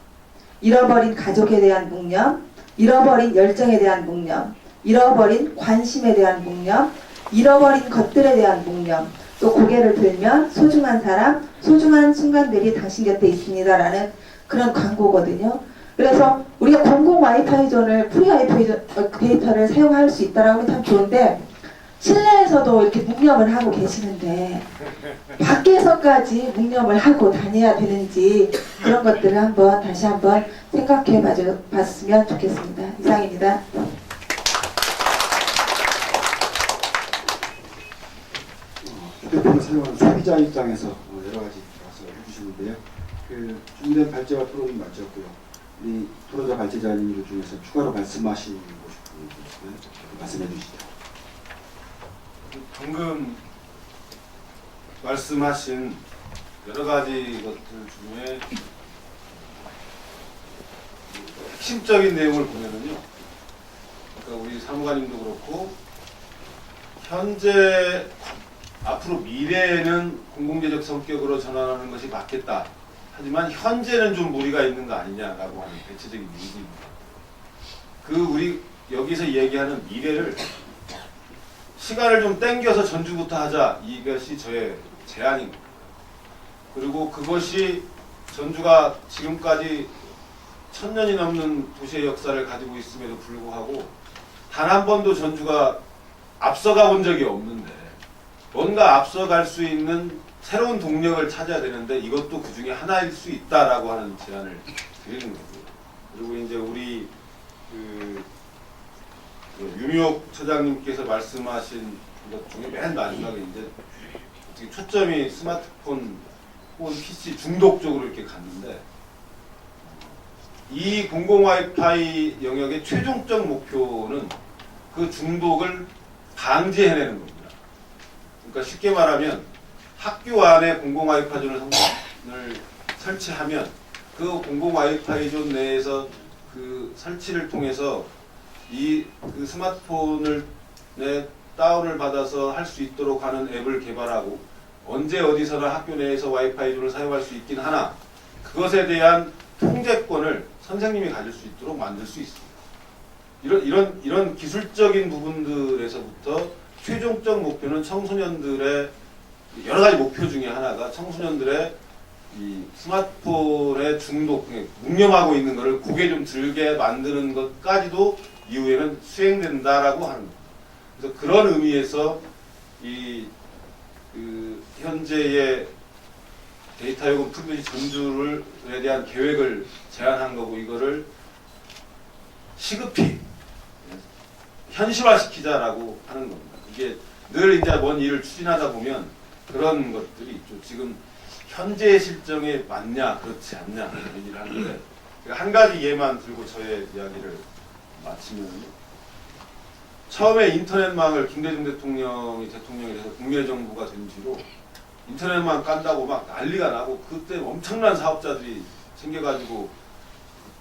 H: 잃어버린 가족에 대한 묵념, 잃어버린 열정에 대한 묵념, 잃어버린 관심에 대한 묵념, 잃어버린 것들에 대한 묵념, 또 고개를 들면 소중한 사람, 소중한 순간들이 당신 곁에 있습니다 라는 그런 광고거든요. 그래서 우리가 공공 와이파이 존을 프리 와이파이 데이터를 사용할 수 있다라고 하면 참 좋은데, 실내에서도 이렇게 묵념을 하고 계시는데 밖에서까지 묵념을 하고 다녀야 되는지, 그런 것들을 한번 다시 한번 생각해 봤으면 좋겠습니다. 이상입니다.
C: 휴대폰을 사용하는 소비자 입장에서 여러 가지 말씀을 해주시는데요. 그 준비된 발제와 토론은 마쳤고요. 우리 토론자 발제자님들 중에서 추가로 말씀하시고 싶은 분 있으면 말씀해 주시죠.
F: 방금 말씀하신 여러 가지 것들 중에 핵심적인 내용을 보면은요, 그러니까 우리 사무관님도 그렇고 현재 앞으로 미래에는 공공재적 성격으로 전환하는 것이 맞겠다. 하지만 현재는 좀 무리가 있는 거 아니냐라고 하는 대체적인 얘기입니다. 그 우리 여기서 얘기하는 미래를 시간을 좀 땡겨서 전주부터 하자, 이것이 저의 제안입니다. 그리고 그것이 전주가 지금까지 1000년이 넘는 도시의 역사를 가지고 있음에도 불구하고 단 한 번도 전주가 앞서가 본 적이 없는데, 뭔가 앞서갈 수 있는 새로운 동력을 찾아야 되는데 이것도 그 중에 하나일 수 있다라고 하는 제안을 드리는 거고요. 그리고 이제 우리 윤희옥 처장님께서 말씀하신 것 중에 맨 마지막에 이제 어떻게 초점이 스마트폰 혹은 PC 중독 쪽으로 이렇게 갔는데, 이 공공 와이파이 영역의 최종적 목표는 그 중독을 방지해내는 겁니다. 그러니까 쉽게 말하면 학교 안에 공공 와이파이 존을 설치하면 그 공공 와이파이 존 내에서 그 설치를 통해서 그 스마트폰을 다운을 받아서 할 수 있도록 하는 앱을 개발하고 언제 어디서나 학교 내에서 와이파이 존을 사용할 수 있긴 하나 그것에 대한 통제권을 선생님이 가질 수 있도록 만들 수 있습니다. 이런 기술적인 부분들에서부터 최종적 목표는 청소년들의 여러 가지 목표 중에 하나가 청소년들의 이 스마트폰의 중독, 묵념하고 있는 것을 고개 좀 들게 만드는 것까지도 이후에는 수행된다라고 하는 겁니다. 그래서 그런 의미에서 현재의 데이터 요금 풀도시 전주에 대한 계획을 제안한 거고, 이거를 시급히 현실화시키자라고 하는 겁니다. 이게 늘 이제 뭔 일을 추진하다 보면 그런 것들이 있죠. 지금 현재의 실정에 맞냐 그렇지 않냐 이런 얘기를 하는데, 한 가지 예만 들고 저의 이야기를 마치면요. 처음에 인터넷망을 김대중 대통령이 돼서 국민의 정부가 된 뒤로 인터넷망 깐다고 막 난리가 나고, 그때 엄청난 사업자들이 생겨가지고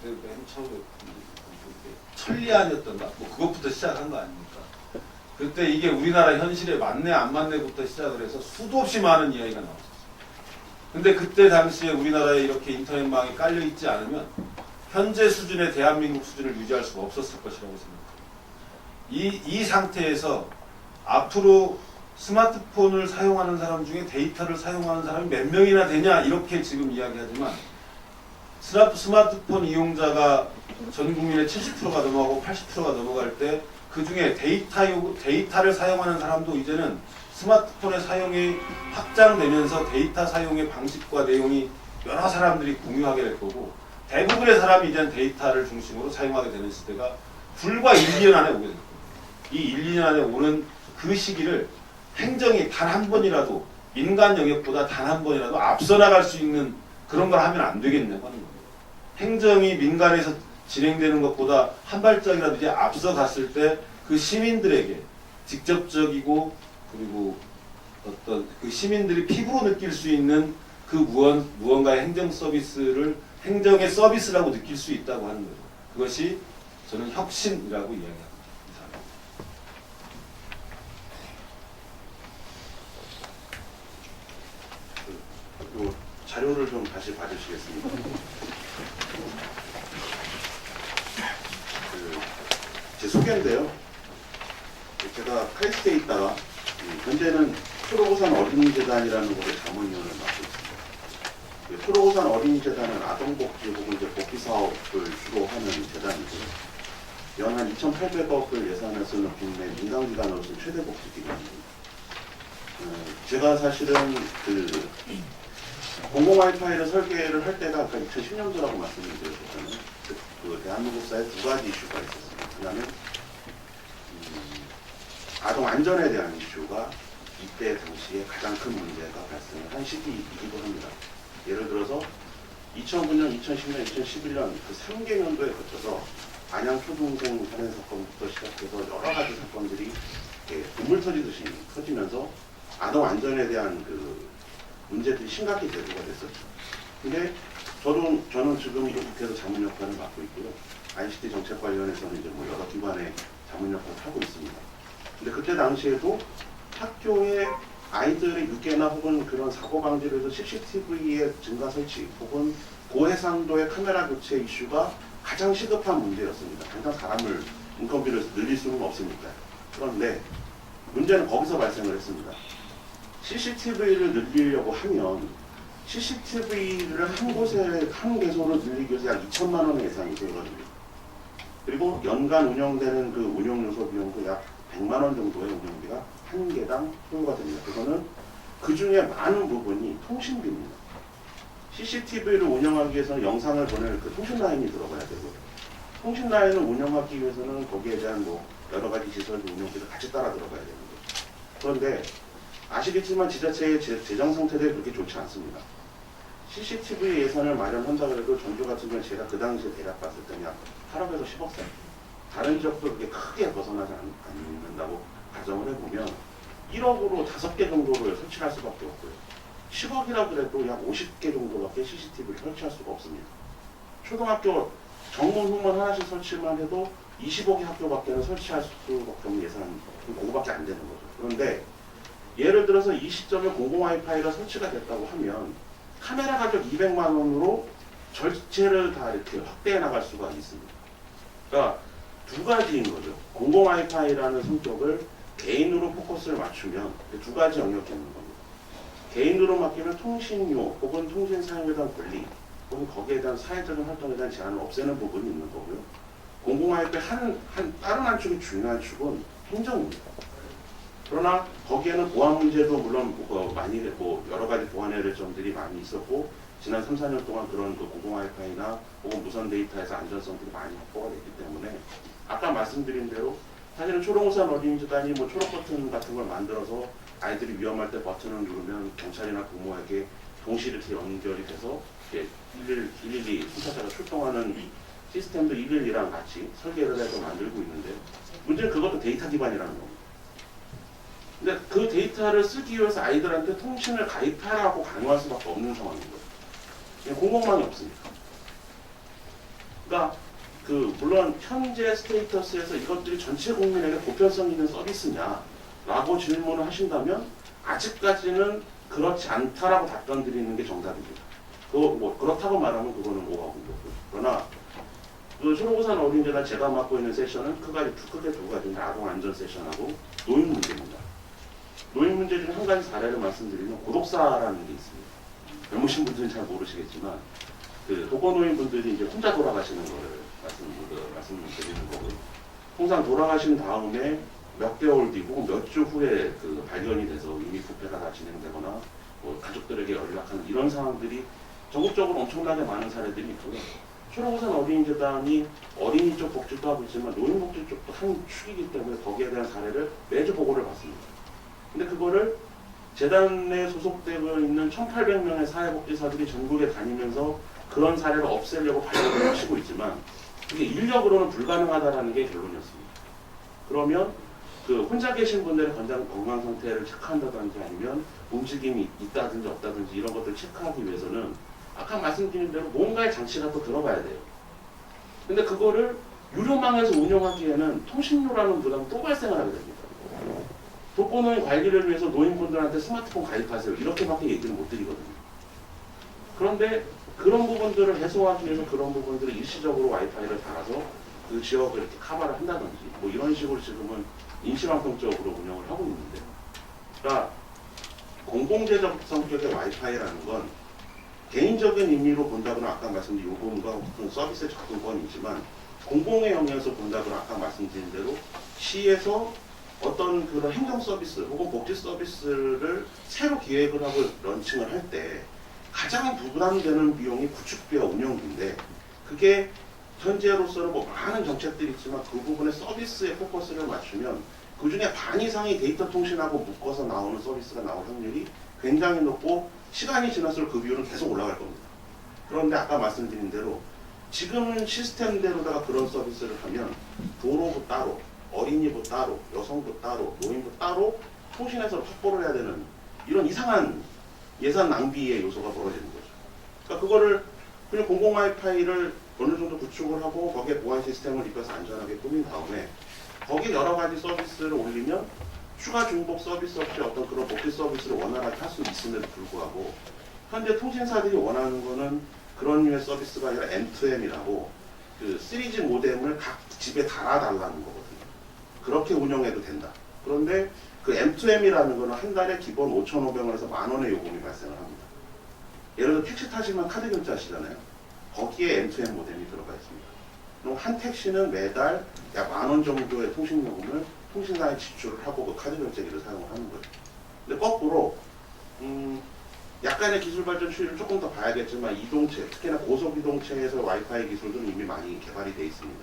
F: 그때 맨 처음에 천리안이었던가 뭐 그것부터 시작한 거 아닙니까? 그때 이게 우리나라 현실에 맞네 안 맞네부터 시작을 해서 수도 없이 많은 이야기가 나왔었어요. 근데 그때 당시에 우리나라에 이렇게 인터넷망이 깔려 있지 않으면 현재 수준의 대한민국 수준을 유지할 수가 없었을 것이라고 생각합니다. 이 상태에서 앞으로 스마트폰을 사용하는 사람 중에 데이터를 사용하는 사람이 몇 명이나 되냐 이렇게 지금 이야기하지만, 스마트폰 이용자가 전 국민의 70%가 넘어가고 80%가 넘어갈 때 그 중에 데이터를 사용하는 사람도 이제는 스마트폰의 사용이 확장되면서 데이터 사용의 방식과 내용이 여러 사람들이 공유하게 될 거고, 대부분의 사람이 이제는 데이터를 중심으로 사용하게 되는 시대가 불과 1, 2년 안에 오게 될 겁니다. 이 1, 2년 안에 오는 그 시기를 행정이 단 한 번이라도 민간 영역보다 단 한 번이라도 앞서 나갈 수 있는 그런 걸 하면 안 되겠냐고 하는 겁니다. 행정이 민간에서 진행되는 것보다 한 발짝이라도 이제 앞서 갔을 때 그 시민들에게 직접적이고, 그리고 어떤 그 시민들이 피부로 느낄 수 있는 그 무언가의 행정 서비스를 행정의 서비스라고 느낄 수 있다고 하는 거죠. 그것이 저는 혁신이라고 이야기합니다.
G: 자료를 좀 다시 봐주시겠습니까? 제 소개인데요. 제가 카이스트에 있다가 현재는 초록우산 어린이재단이라는 곳의 자문위원을 맡고 있습니다. 초록우산 어린이재단은 아동복지 혹은 이제 복지사업을 주로 하는 재단이고요. 연 한 2,800억을 예산을 쓰는 국내 민간기관으로서 최대 복지기관입니다. 제가 사실은 공공 와이파이를 설계를 할 때가 아까 2010년도라고 말씀을 드렸잖아요. 그 대한민국 사회에 두 가지 이슈가 있었습니다. 하나는 아동 안전에 대한 이슈가 이때 당시에 가장 큰 문제가 발생을 한 시기이기도 합니다. 예를 들어서 2009년, 2010년, 2011년 그 3개년도에 거쳐서 안양 초등생 살인 사건부터 시작해서 여러 가지 사건들이 눈물 터지듯이 터지면서 아동 안전에 대한 그 문제들이 심각히 대두가 됐었죠. 근데 저는 지금 이 국회에서 자문 역할을 맡고 있고요. ICT 정책 관련해서는 이제 뭐 여러 기관의 자문 역할을 하고 있습니다. 근데 그때 당시에도 학교에 아이들의 유괴나 혹은 그런 사고 방지를 위해서 CCTV의 증가 설치 혹은 고해상도의 카메라 교체 이슈가 가장 시급한 문제였습니다. 당장 사람을 인건비를 늘릴 수는 없으니까요. 그런데 문제는 거기서 발생을 했습니다. CCTV를 늘리려고 하면 CCTV를 한 곳에 한 개소를 늘리기 위해서 약 2천만 원의 예산이 들거든요. 그리고 연간 운영되는 그 운영 요소 비용도 약 100만 원 정도의 운영비가 한 개당 소요가 됩니다. 그거는 그 중에 많은 부분이 통신비입니다. CCTV를 운영하기 위해서는 영상을 보낼 그 통신 라인이 들어가야 되고, 통신 라인을 운영하기 위해서는 거기에 대한 뭐 여러 가지 시설비 운영비를 같이 따라 들어가야 되는 거죠. 그런데 아시겠지만 지자체의 재정 상태들이 그렇게 좋지 않습니다. CCTV 예산을 마련한다고 해도 전주 같은 경우는 제가 그 당시에 대략 봤을 때는 8억에서 10억 선. 다른 지역도 그렇게 크게 벗어나지 않는다고 가정을 해보면 1억으로 5개 정도를 설치할 수밖에 없고요. 10억이라 그래도 약 50개 정도밖에 CCTV를 설치할 수가 없습니다. 초등학교 정문 후문 하나씩 설치만 해도 25개 학교밖에는 설치할 수밖에 없는 예산, 그거밖에 안 되는 거죠. 그런데 예를 들어서 이 시점에 공공 와이파이가 설치가 됐다고 하면 카메라 가격 200만 원으로 전체를 다 이렇게 확대해 나갈 수가 있습니다. 그러니까 두 가지인 거죠. 공공 와이파이라는 성격을 개인으로 포커스를 맞추면 두 가지 영역이 있는 겁니다. 개인으로 맡기면 통신료 혹은 통신 사용에 대한 권리 혹은 거기에 대한 사회적인 활동에 대한 제한을 없애는 부분이 있는 거고요. 공공 와이파이 다른 한 축이 중요한 축은 행정입니다. 그러나 거기에는 보안 문제도 물론 많이 여러 가지 보완해야 될 점들이 많이 있었고 지난 3, 4년 동안 그런 그 공공 와이파이나 혹은 무선 데이터에서 안전성들이 많이 확보가 됐기 때문에 아까 말씀드린 대로 사실은 초록우산 어린이재단이 뭐 초록 버튼 같은 걸 만들어서 아이들이 위험할 때 버튼을 누르면 경찰이나 부모에게 동시에 이렇게 연결이 돼서 112 순찰차가 출동하는 시스템도 112랑 같이 설계를 해서 만들고 있는데 문제는 그것도 데이터 기반이라는 겁니다. 근데 그 데이터를 쓰기 위해서 아이들한테 통신을 가입하라고 강요할 수밖에 없는 상황인 거예요. 공공망이 없으니까. 그러니까 물론 현재 스테이터스에서 이것들이 전체 국민에게 보편성 있는 서비스냐라고 질문을 하신다면 아직까지는 그렇지 않다라고 답변 드리는 게 정답입니다. 그렇다고 말하면 그거는 오하고요. 그러나 초록우산 어린이재단 제가 맡고 있는 세션은 크게 두 가지인데 아동 안전 세션하고 노인 문제입니다. 노인 문제 중에 한 가지 사례를 말씀드리면 고독사라는 게 있습니다. 젊으신 분들은 잘 모르시겠지만 독거노인 분들이 이제 혼자 돌아가시는 거를 말씀드리는 거고요. 통상 돌아가신 다음에 몇 개월 뒤고 몇 주 후에 발견이 돼서 이미 부패가 다 진행되거나 가족들에게 연락하는 이런 상황들이 전국적으로 엄청나게 많은 사례들이 있고요. 초록우산 어린이재단이 어린이 쪽 복지도 하고 있지만 노인 복지 쪽도 한 축이기 때문에 거기에 대한 사례를 매주 보고를 받습니다. 근데 그거를 재단에 소속되어 있는 1,800명의 사회복지사들이 전국에 다니면서 그런 사례를 없애려고 발령을 하시고 있지만 그게 인력으로는 불가능하다는 게 결론이었습니다. 그러면 혼자 계신 분들의 건강 상태를 체크한다든지 아니면 움직임이 있다든지 없다든지 이런 것들을 체크하기 위해서는 아까 말씀드린 대로 뭔가의 장치가 또 들어가야 돼요. 근데 그거를 유료망에서 운영하기에는 통신료라는 부담이 또 발생을 하게 됩니다. 독거노인 관리를 위해서 노인분들한테 스마트폰 가입하세요. 이렇게밖에 얘기를 못 드리거든요. 그런데 그런 부분들을 해소하기 위해서 그런 부분들을 일시적으로 와이파이를 달아서 그 지역을 이렇게 커버를 한다든지 뭐 이런 식으로 지금은 임시방송적으로 운영을 하고 있는데, 그러니까 공공재적 성격의 와이파이라는 건 개인적인 의미로 본다거나 아까 말씀드린 요금과 어떤 서비스 접근권이지만, 공공의 영역에서 본다거나 아까 말씀드린 대로 시에서 어떤 그런 행정 서비스 혹은 복지 서비스를 새로 기획을 하고 런칭을 할 때 가장 부담되는 비용이 구축비와 운영비인데, 그게 현재로서는 뭐 많은 정책들이 있지만 그 부분에 서비스에 포커스를 맞추면 그 중에 반 이상이 데이터 통신하고 묶어서 나오는 서비스가 나올 확률이 굉장히 높고, 시간이 지날수록 그 비율은 계속 올라갈 겁니다. 그런데 아까 말씀드린 대로 지금은 시스템대로다가 그런 서비스를 하면 도로부 따로, 어린이부 따로, 여성부 따로, 노인부 따로 통신해서 확보를 해야 되는 이런 이상한 예산 낭비의 요소가 벌어지는 거죠. 그러니까 그거를 그냥 공공 와이파이를 어느 정도 구축을 하고 거기에 보안 시스템을 입혀서 안전하게 꾸민 다음에 거기에 여러 가지 서비스를 올리면 추가 중복 서비스 없이 어떤 그런 복지 서비스를 원활하게 할 수 있음에도 불구하고, 현재 통신사들이 원하는 거는 그런 류의 서비스가 아니라 M2M이라고 그 3G 모뎀을 각 집에 달아달라는 거거든요. 그렇게 운영해도 된다. 그런데 그 M2M이라는 거는 한 달에 기본 5,500원에서 10,000원의 요금이 발생을 합니다. 예를 들어 택시 타시면 카드 결제하시잖아요. 거기에 M2M 모뎀이 들어가 있습니다. 그럼 한 택시는 매달 약 10,000원 정도의 통신요금을 통신사에 지출을 하고 그 카드 결제기를 사용을 하는 거예요. 근데 거꾸로 약간의 기술 발전 추이를 조금 더 봐야겠지만, 이동체, 특히나 고속 이동체에서 와이파이 기술들은 이미 많이 개발이 되어 있습니다.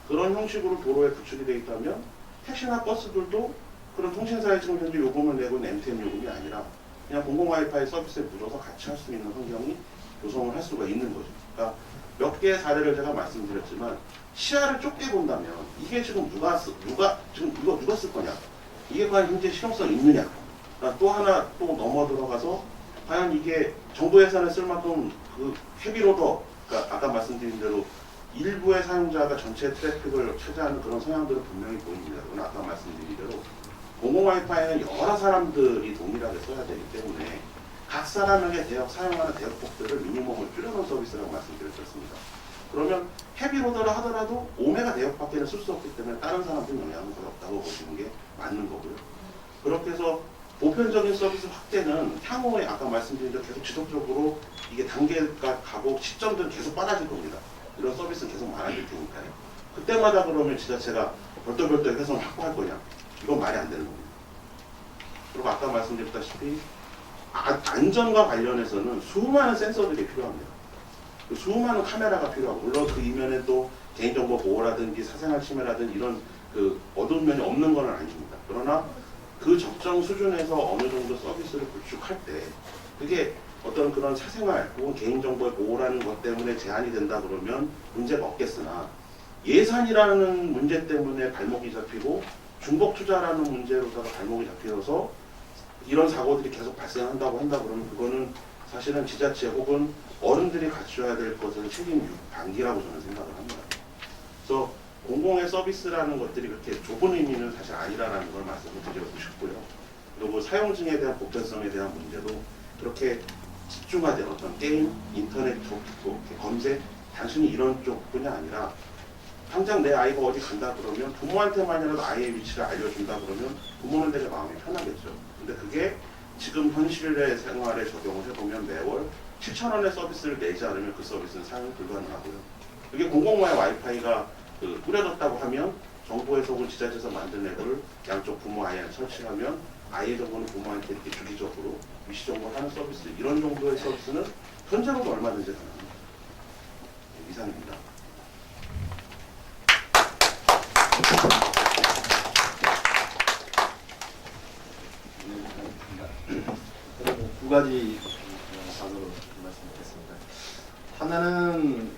G: 그런 형식으로 도로에 구축이 되어 있다면 택시나 버스들도 그런 통신사에 지금 현재 요금을 내고 있는 MTM 요금이 아니라 그냥 공공 와이파이 서비스에 묻어서 같이 할 수 있는 환경이 조성을 할 수가 있는 거죠. 그러니까 몇 개의 사례를 제가 말씀드렸지만, 시야를 좁게 본다면 이게 지금 누가 쓸 거냐, 이게 과연 현재 실용성이 있느냐, 그러니까 또 하나 또 넘어 들어가서 과연 이게 정부 예산을 쓸 만큼 그 헤비로더, 그러니까 아까 말씀드린 대로 일부의 사용자가 전체 트래픽을 차지하는 그런 성향들은 분명히 보입니다. 그러나 아까 말씀드린 대로 공공 와이파이는 여러 사람들이 동일하게 써야 되기 때문에 각 사람에게 사용하는 대역폭들을 미니멈을 줄여놓은 서비스라고 말씀드렸습니다. 그러면 헤비로더를 하더라도 5메가 대역밖에는 쓸 수 없기 때문에 다른 사람들은 영향은 거의 없다고 보시는 게 맞는 거고요. 그렇게 해서 보편적인 서비스 확대는 향후에 아까 말씀드린 대로 계속 지속적으로 이게 단계가 가고 시점들은 계속 빨라질 겁니다. 이런 서비스는 계속 많아질 테니까요. 그때마다 그러면 지자체가 별도별도의 회선을 확보할 거냐? 이건 말이 안 되는 겁니다. 그리고 아까 말씀드렸다시피 안전과 관련해서는 수많은 센서들이 필요합니다. 수많은 카메라가 필요하고, 물론 그 이면에 또 개인정보 보호라든지 사생활 침해라든지 이런 그 어두운 면이 없는 건 아닙니다. 그러나 그 적정 수준에서 어느 정도 서비스를 구축할 때 그게 어떤 그런 사생활 혹은 개인정보의 보호라는 것 때문에 제한이 된다 그러면 문제가 없겠으나, 예산이라는 문제 때문에 발목이 잡히고 중복 투자라는 문제로다가 발목이 잡혀서 이런 사고들이 계속 발생한다고 한다 그러면 그거는 사실은 지자체 혹은 어른들이 갖춰야 될 것은 책임 방기라고 저는 생각을 합니다. 그래서 공공의 서비스라는 것들이 그렇게 좁은 의미는 사실 아니라는 걸 말씀을 드리고 싶고요. 그리고 사용증에 대한 보편성에 대한 문제도 그렇게 집중화된 어떤 게임, 인터넷 쪽, 검색, 단순히 이런 쪽뿐이 아니라 당장 내 아이가 어디 간다 그러면 부모한테만이라도 아이의 위치를 알려준다 그러면 부모는 되게 마음이 편하겠죠. 근데 그게 지금 현실의 생활에 적용을 해보면 매월 7,000원의 서비스를 내지 않으면 그 서비스는 사용이 불가능하고요. 그게 공공화의 와이파이가 꾸려졌다고 하면 정부에서 혹은 지자체에서 만든 앱을 양쪽 부모 아이한테 설치하면 아이의 정보는 부모한테 이렇게 주기적으로 위치 정보를 하는 서비스, 이런 정도의 서비스는 현재로도 얼마든지 가능합니다. 이상입니다.
A: 두 가지 단어로 말씀드리겠습니다. 하나는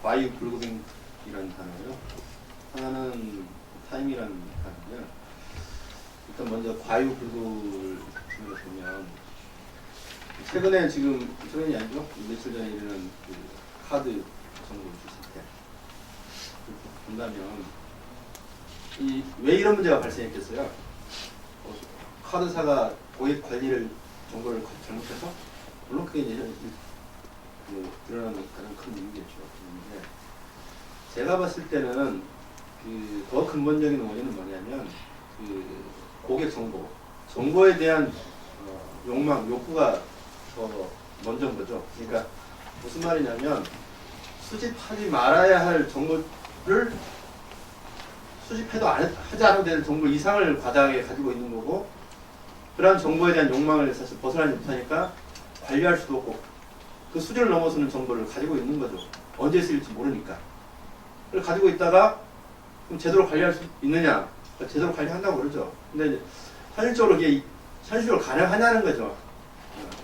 A: 과유 불급이라는 단어요. 하나는 타임이라는 단어인데요. 일단 먼저 과유 불급을 보면 최근에 최근이 아니죠? 며칠 전에 일어난 그 카드 정보 주실 때 본다면 왜 이런 문제가 발생했겠어요? 카드사가 고객 관리를 정보를 잘못해서, 물론 그게 이제 드러나는 가장 큰 이유겠죠. 그런데 제가 봤을 때는 더 근본적인 원인은 뭐냐면 고객 정보에 대한 욕망, 욕구가 더 먼저인 거죠. 그러니까 무슨 말이냐면 수집하지 말아야 할 정보를 수집해도 하지 않아도 되는 정보 이상을 과다하게 가지고 있는 거고, 그러한 정보에 대한 욕망을 사실 벗어나지 못하니까 관리할 수도 없고 그 수준을 넘어서는 정보를 가지고 있는 거죠. 언제 쓰일지 모르니까. 그걸 가지고 있다가 그럼 제대로 관리할 수 있느냐? 제대로 관리한다고 그러죠. 근데 현실적으로 이게 현실적으로 가능하냐는 거죠.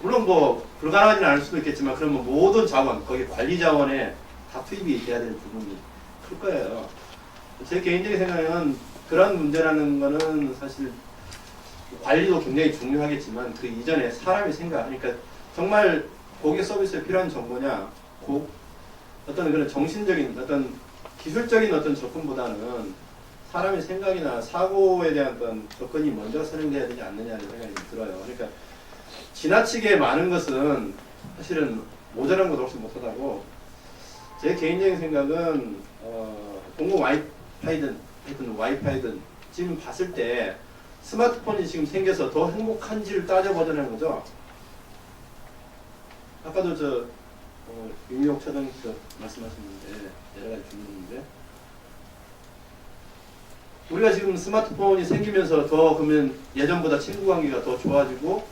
A: 물론 뭐 불가능하지는 않을 수도 있겠지만 그러면 모든 자원, 거기 관리 자원에 다 투입이 돼야 될 부분이 클 거예요. 제 개인적인 생각에는 그런 문제라는 거는 사실 관리도 굉장히 중요하겠지만 그 이전에 사람이 생각하니까 정말 고객 서비스에 필요한 정보냐, 어떤 그런 정신적인 어떤 기술적인 어떤 접근보다는 사람의 생각이나 사고에 대한 어떤 접근이 먼저 선행돼야 되지 않느냐는 생각이 들어요. 그러니까 지나치게 많은 것은 사실은 모자란 것도 없이 못하다고, 제 개인적인 생각은 공공 와이파이든 지금 봤을 때 스마트폰이 지금 생겨서 더 행복한지를 따져보자는 거죠. 아까도 윤미옥 차장님께서 말씀하셨는데 여러 가지 질문인데, 우리가 지금 스마트폰이 생기면서 더 그러면 예전보다 친구 관계가 더 좋아지고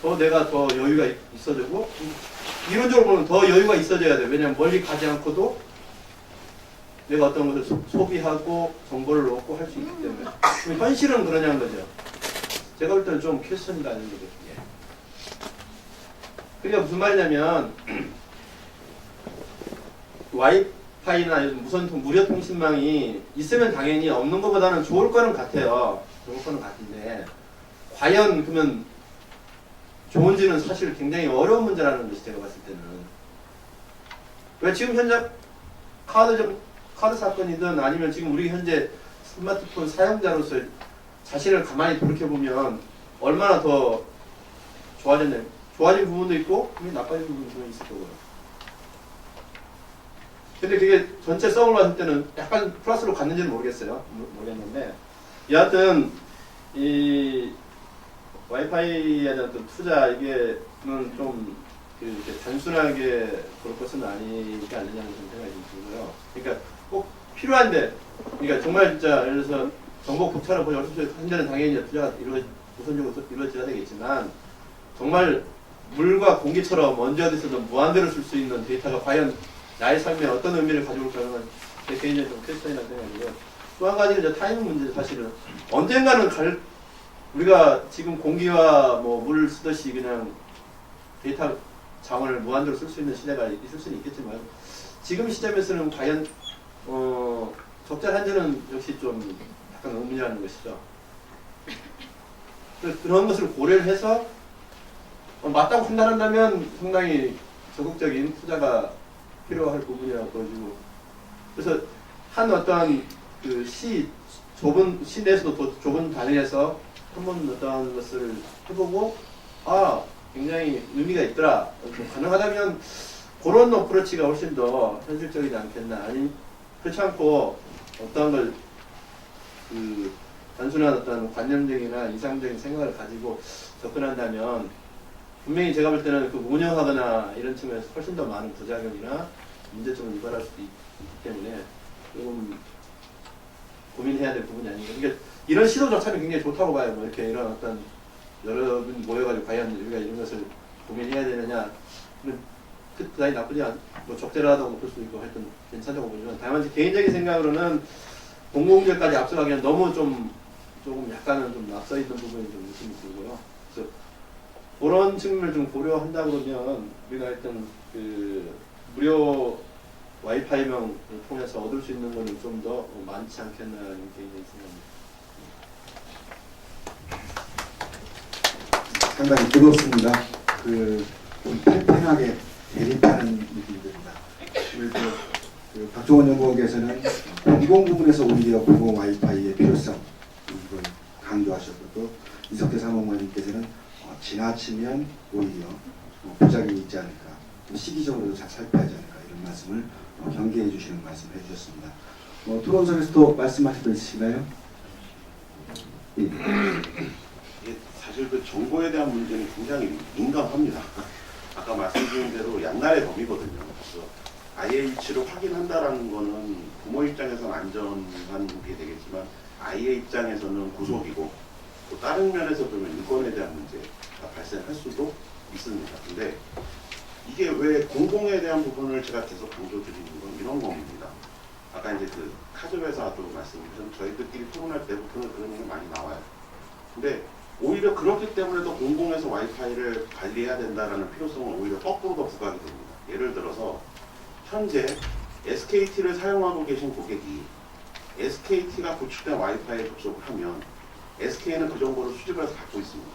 A: 더 내가 더 여유가 있어지고, 이론적으로 보면 더 여유가 있어져야 돼. 왜냐하면 멀리 가지 않고도 내가 어떤 것을 소비하고 정보를 얻고 할 수 있기 때문에. 그럼 현실은 그러냐는 거죠. 제가 볼 때는 좀 퀘스천이 아닌 거죠. 그러니까 무슨 말이냐면 와이파이나 무료 통신망이 있으면 당연히 없는 것보다는 좋을 거는 같아요. 좋을 거는 같은데 과연 그러면 좋은지는 사실 굉장히 어려운 문제라는 것이 제가 봤을 때는. 왜 지금 현재 카드 사건이든 아니면 지금 우리 현재 스마트폰 사용자로서 자신을 가만히 돌이켜보면 얼마나 더 좋아진 부분도 있고 나빠진 부분도 있을 거고요. 근데 그게 전체 썩을 봤을 때는 약간 플러스로 갔는지는 모르겠는데, 여하튼 이 와이파이에 대한 어떤 투자, 이게는 좀 이렇게 단순하게 그럴 것은 아니지 않느냐는 생각이 좀 들고요. 그러니까 꼭 필요한데, 그러니까 정말 진짜 예를 들어서 정보 국차를 보지 현재는 당연히 투자가 우선적으로 이루어져야 되겠지만, 정말 물과 공기처럼 언제 어디서든 무한대로 쓸 수 있는 데이터가 과연 나의 삶에 어떤 의미를 가지고 올까는 제 개인적인 좀 퀘스천이라는 생각이고요. 또 한 가지는 이제 타이밍 문제. 사실은 언젠가는 우리가 지금 공기와 뭐 물을 쓰듯이 그냥 데이터 자원을 무한대로 쓸 수 있는 시대가 있을 수는 있겠지만, 지금 시점에서는 과연 적절한지는 역시 좀 약간 의문이라는 것이죠. 그런 것을 고려를 해서 맞다고 판단한다면 상당히 적극적인 투자가 필요할 부분이라고 보여지고, 그래서 한 어떤 그 시 내에서도 더 좁은 단위에서 한번 어떤 것을 해보고 굉장히 의미가 있더라, 가능하다면 그런 어프로치가 훨씬 더 현실적이지 않겠나. 아니 그렇지 않고 어떤 걸 단순한 어떤 관념적이나 이상적인 생각을 가지고 접근한다면 분명히 제가 볼 때는 운영하거나 이런 측면에서 훨씬 더 많은 부작용이나 문제점을 유발할 수도 있기 때문에 조금 고민해야 될 부분이 아닌가. 그러니까 이런 시도조차는 굉장히 좋다고 봐요. 뭐 이렇게 이런 어떤 여러분 모여가지고 과연 우리가 이런 것을 고민해야 되느냐, 그다이 나쁘지 뭐 적절하다고 볼 수도 있고 하여튼 괜찮다고 보지만, 다만 개인적인 생각으로는 공공재까지 앞서가기엔 너무 조금 약간은 좀 앞서 있는 부분이 좀 느낌이 들고요. 그래서 그런 측면을 좀 고려한다 그러면 우리가 하여튼 무료 와이파이명을 통해서 얻을 수 있는 거는 좀 더 많지 않겠나라는 개인적인 생각입니다.
C: 상당히 뜨겁습니다. 좀 팽팽하게 대립하는 느낌이 듭니다. 우리 박종원 연구원께서는 공공 부분에서 오히려 공공 와이파이의 필요성 이걸 강조하셨고, 또 이석태 사무관님께서는 지나치면 오히려 부작용이 있지 않을까 시기적으로도 잘 살펴야 하지 않을까 이런 말씀을 경계해 주시는 말씀을 해주셨습니다. 토론석에서 또 말씀하실 거 있으신가요? 예.
G: 이게 사실 그 정보에 대한 문제는 굉장히 민감합니다. 아까 말씀드린 대로 양날의 검이거든요. 그래서 IH를 확인한다라는 거는 부모 입장에서는 안전한 게 되겠지만 아이의 입장에서는 구속이고 또 다른 면에서 보면 인권에 대한 문제가 발생할 수도 있습니다. 근데 이게 왜 공공에 대한 부분을 제가 계속 강조드리는 건 이런 겁니다. 아까 이제 그 카드 회사도 말씀드렸지만 저희들끼리 토론할 때 보통 그런 얘기 많이 나와요. 근데 오히려 그렇기 때문에 더 공공에서 와이파이를 관리해야 된다는 필요성은 오히려 거꾸로 더 부각이 됩니다. 예를 들어서 현재 SKT를 사용하고 계신 고객이 SKT가 구축된 와이파이에 접속을 하면 SK는 그 정보를 수집을 해서 갖고 있습니다.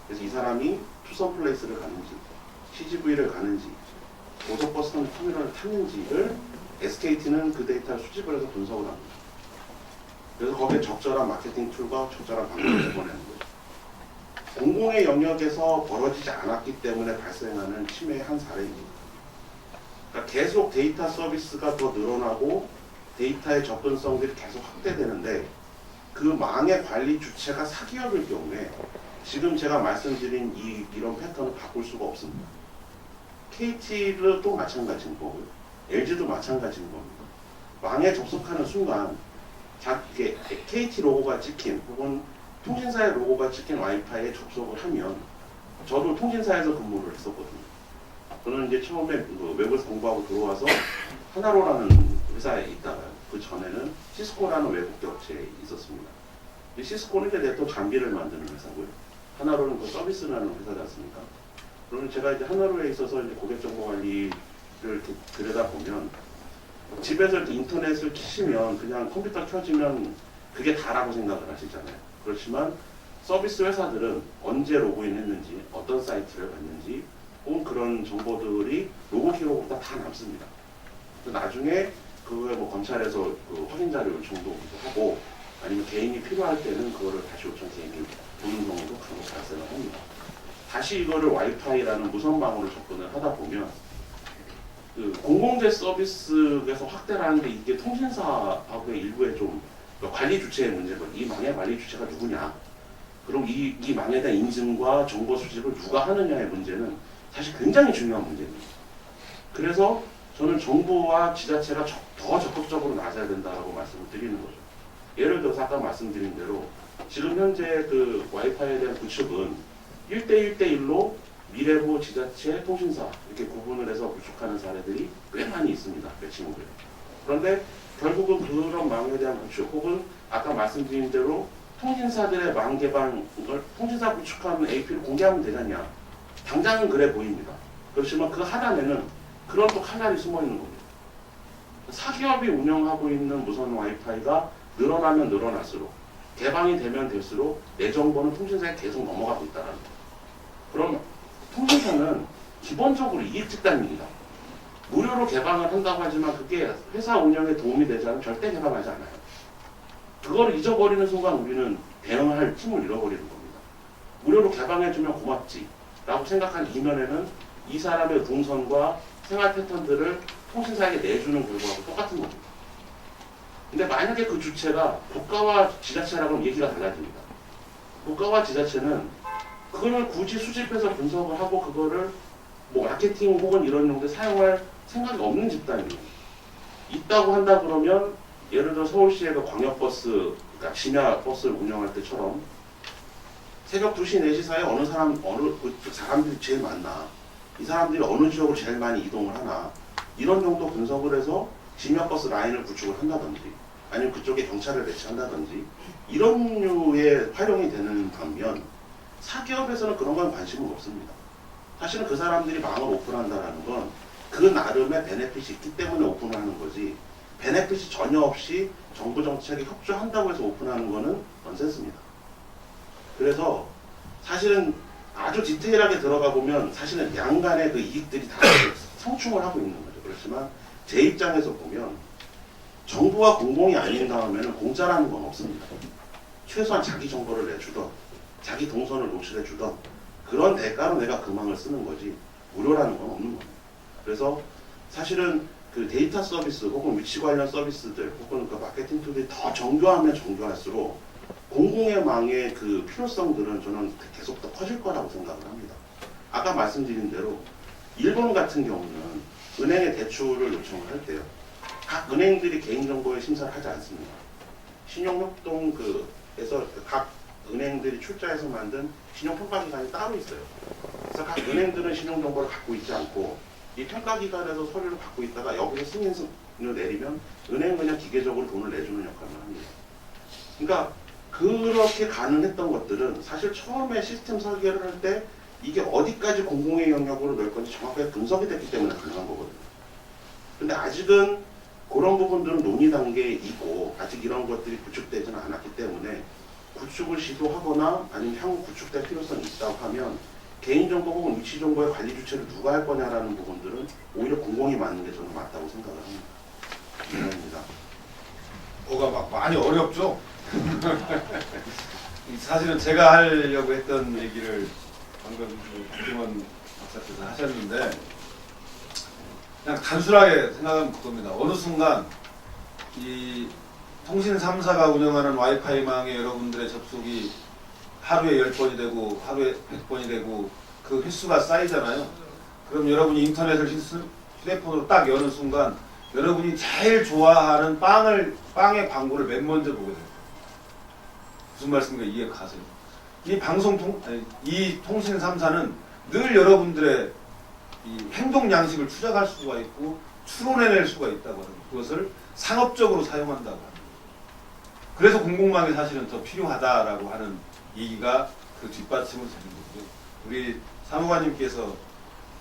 G: 그래서 이 사람이 투썸플레이스를 가는지 CGV를 가는지 고속버스 터미널을 탔는지를 SKT는 그 데이터를 수집을 해서 분석을 합니다. 그래서 거기에 적절한 마케팅 툴과 적절한 방법을 내보내는 거죠. 공공의 영역에서 벌어지지 않았기 때문에 발생하는 침해의 한 사례입니다. 그러니까 계속 데이터 서비스가 더 늘어나고 데이터의 접근성들이 계속 확대되는데 그 망의 관리 주체가 사기업일 경우에 지금 제가 말씀드린 이런 패턴을 바꿀 수가 없습니다. KT도 마찬가지인 거고요. LG도 마찬가지인 겁니다. 망에 접속하는 순간 이게 KT 로고가 찍힌 혹은 통신사의 로고가 찍힌 와이파이에 접속을 하면 저도 통신사에서 근무를 했었거든요. 저는 이제 처음에 그 외국에서 공부하고 들어와서 하나로라는 회사에 있다가 그 전에는 시스코라는 외국 업체에 있었습니다. 시스코는 이제 네트워크 장비를 만드는 회사고요. 하나로는 그 서비스라는 회사지 않습니까? 그러면 제가 이제 하나로에 있어서 이제 고객 정보 관리를 들여다보면 집에서 이렇게 인터넷을 키시면 그냥 컴퓨터 켜지면 그게 다라고 생각을 하시잖아요. 그렇지만 서비스 회사들은 언제 로그인했는지, 어떤 사이트를 갔는지, 혹은 그런 정보들이 로고 기록보다 다 남습니다. 나중에 그거에 뭐 검찰에서 그 확인 자료 요청도 하고 아니면 개인이 필요할 때는 그거를 다시 요청 개인이 보는 경우도 간혹 발생을 합니다. 다시 이거를 와이파이라는 무선망으로 접근을 하다 보면 그 공공재 서비스에서 확대를 하는데 이게 통신사하고의 일부의 좀 관리 주체의 문제거든요. 이 망의 관리 주체가 누구냐? 그럼 이 망에 대한 인증과 정보 수집을 누가 하느냐의 문제는 사실 굉장히 중요한 문제입니다. 그래서 저는 정부와 지자체가 더 적극적으로 나서야 된다고 말씀을 드리는 거죠. 예를 들어서 아까 말씀드린 대로 지금 현재 그 와이파이에 대한 구축은 1대1로 미래부 지자체 통신사 이렇게 구분을 해서 구축하는 사례들이 꽤 많이 있습니다. 그 친구들. 그런데 결국은 그런 망에 대한 구축 혹은 아까 말씀드린 대로 통신사들의 망 개방을 통신사 구축하는 AP를 공개하면 되느냐. 당장은 그래 보입니다. 그렇지만 그 하단에는 그런 또 칼날이 숨어 있는 겁니다. 사기업이 운영하고 있는 무선 와이파이가 늘어나면 늘어날수록 개방이 되면 될수록 내 정보는 통신사에 계속 넘어가고 있다는 거예요. 그럼 통신사는 기본적으로 이익 집단입니다. 무료로 개방을 한다고 하지만 그게 회사 운영에 도움이 되지 않으면 절대 개방하지 않아요. 그걸 잊어버리는 순간 우리는 대응할 힘을 잃어버리는 겁니다. 무료로 개방해주면 고맙지 라고 생각한 이면에는 이 사람의 동선과 생활 패턴들을 통신사에게 내주는 결과하고 똑같은 겁니다. 근데 만약에 그 주체가 국가와 지자체라고 얘기가 달라집니다. 국가와 지자체는 그거를 굳이 수집해서 분석을 하고 그거를 뭐 마케팅 혹은 이런 용도에 사용할 생각이 없는 집단이에요. 있다고 한다 그러면 예를 들어 서울시의 그 광역버스, 그러니까 심야 버스를 운영할 때처럼 새벽 2시, 4시 사이에 어느 사람들이 제일 많나, 이 사람들이 어느 지역으로 제일 많이 이동을 하나, 이런 정도 분석을 해서 심야버스 라인을 구축을 한다든지 아니면 그쪽에 경찰을 배치한다든지 이런 류의 활용이 되는 반면 사기업에서는 그런 건 관심은 없습니다. 사실은 그 사람들이 망을 오픈한다는 건 그 나름의 베네핏이 있기 때문에 오픈하는 거지 베네핏이 전혀 없이 정부 정책에 협조한다고 해서 오픈하는 거는 넌센스입니다. 그래서 사실은 아주 디테일하게 들어가 보면 사실은 양간의 그 이익들이 다 성충을 하고 있는 거죠. 그렇지만 제 입장에서 보면 정부와 공공이 아닌 다음에는 공짜라는 건 없습니다. 최소한 자기 정보를 내주던 자기 동선을 노출해 주던 그런 대가로 내가 그 망을 쓰는 거지 무료라는 건 없는 거예요. 그래서 사실은 그 데이터 서비스 혹은 위치 관련 서비스들 혹은 그 마케팅 툴들이 더 정교하면 정교할수록 공공의 망의 그 필요성들은 저는 계속 더 커질 거라고 생각을 합니다. 아까 말씀드린 대로 일본 같은 경우는 은행에 대출을 요청을 할 때요. 각 은행들이 개인정보에 심사를 하지 않습니다. 신용협동에서 각 은행들이 출자해서 만든 신용평가기관이 따로 있어요. 그래서 각 은행들은 신용정보를 갖고 있지 않고 이 평가기관에서 서류를 받고 있다가 여기서 승인을 내리면 은행은 그냥 기계적으로 돈을 내주는 역할을 합니다. 그러니까 그렇게 가능했던 것들은 사실 처음에 시스템 설계를 할 때 이게 어디까지 공공의 영역으로 넣을 건지 정확하게 분석이 됐기 때문에 가능한 거거든요. 근데 아직은 그런 부분들은 논의 단계이고 아직 이런 것들이 구축되지는 않았기 때문에 구축을 시도하거나 아니면 향후 구축될 필요성이 있다고 하면 개인정보 혹은 위치정보의 관리 주체를 누가 할 거냐라는 부분들은 오히려 공공이 맞는 게 저는 맞다고 생각을 합니다. 이상입니다.
F: 뭐가 막 많이 어렵죠? 사실은 제가 하려고 했던 얘기를 방금 김원 박사께서 하셨는데 그냥 단순하게 생각하면 그겁니다. 어느 순간 이 통신 3사가 운영하는 와이파이망에 여러분들의 접속이 하루에 10번이 되고 하루에 100번이 되고 그 횟수가 쌓이잖아요. 그럼 여러분이 인터넷을 휴대폰으로 딱 여는 순간 여러분이 제일 좋아하는 빵의 광고를 맨 먼저 보게 돼요. 무슨 말씀인가 이해 가세요? 이 통신 3사는 늘 여러분들의 이 행동 양식을 추적할 수가 있고 추론해낼 수가 있다고 합니다. 그것을 상업적으로 사용한다고 합니다. 그래서 공공망이 사실은 더 필요하다라고 하는 얘기가 그 뒷받침을 되는 거고요. 우리 사무관님께서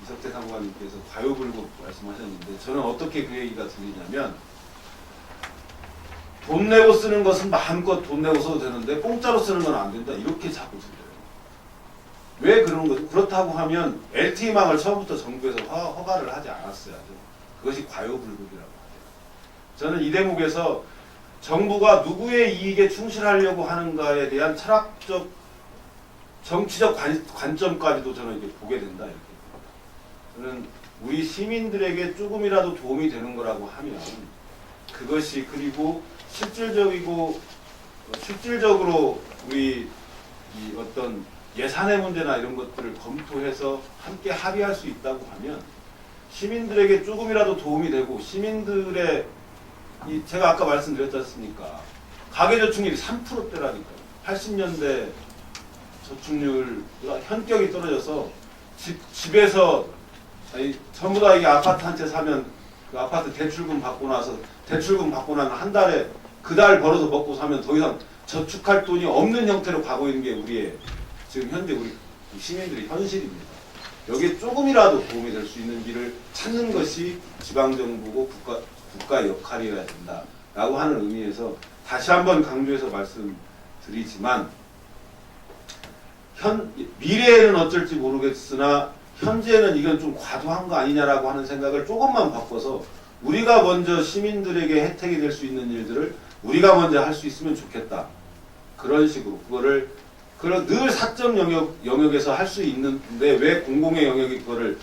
F: 이석태 사무관님께서 과요불급 말씀하셨는데 저는 어떻게 그 얘기가 들리냐면 돈 내고 쓰는 것은 마음껏 돈 내고 써도 되는데 공짜로 쓰는 건 안 된다 이렇게 자꾸 들려요. 왜 그런 거죠? 그렇다고 하면 LTE망을 처음부터 정부에서 허가를 하지 않았어야죠. 그것이 과요불급이라고 해요. 저는 이 대목에서 정부가 누구의 이익에 충실하려고 하는가에 대한 철학적, 정치적 관점까지도 저는 이렇게 보게 된다 이렇게. 저는 우리 시민들에게 조금이라도 도움이 되는 거라고 하면 그것이 그리고 실질적으로 우리 이 어떤 예산의 문제나 이런 것들을 검토해서 함께 합의할 수 있다고 하면 시민들에게 조금이라도 도움이 되고 시민들의 제가 아까 말씀드렸지 않습니까? 가계저축률이 3%대라니까요. 80년대 저축률 현격이 떨어져서 집에서 전부 다 이게 아파트 한 채 사면 그 아파트 대출금 받고 나서 대출금 받고 나면 한 달에 그 달 벌어서 먹고 사면 더 이상 저축할 돈이 없는 형태로 가고 있는 게 우리의 지금 현재 우리 시민들의 현실입니다. 여기에 조금이라도 도움이 될 수 있는 길을 찾는 것이 지방정부고 국가의 역할이어야 된다라고 하는 의미에서 다시 한번 강조해서 말씀드리지만 미래에는 어쩔지 모르겠으나 현재는 이건 좀 과도한 거 아니냐라고 하는 생각을 조금만 바꿔서 우리가 먼저 시민들에게 혜택이 될 수 있는 일들을 우리가 먼저 할 수 있으면 좋겠다. 그런 식으로 그거를 늘 사적 영역에서 할 수 있는데 왜 공공의 영역이 그거를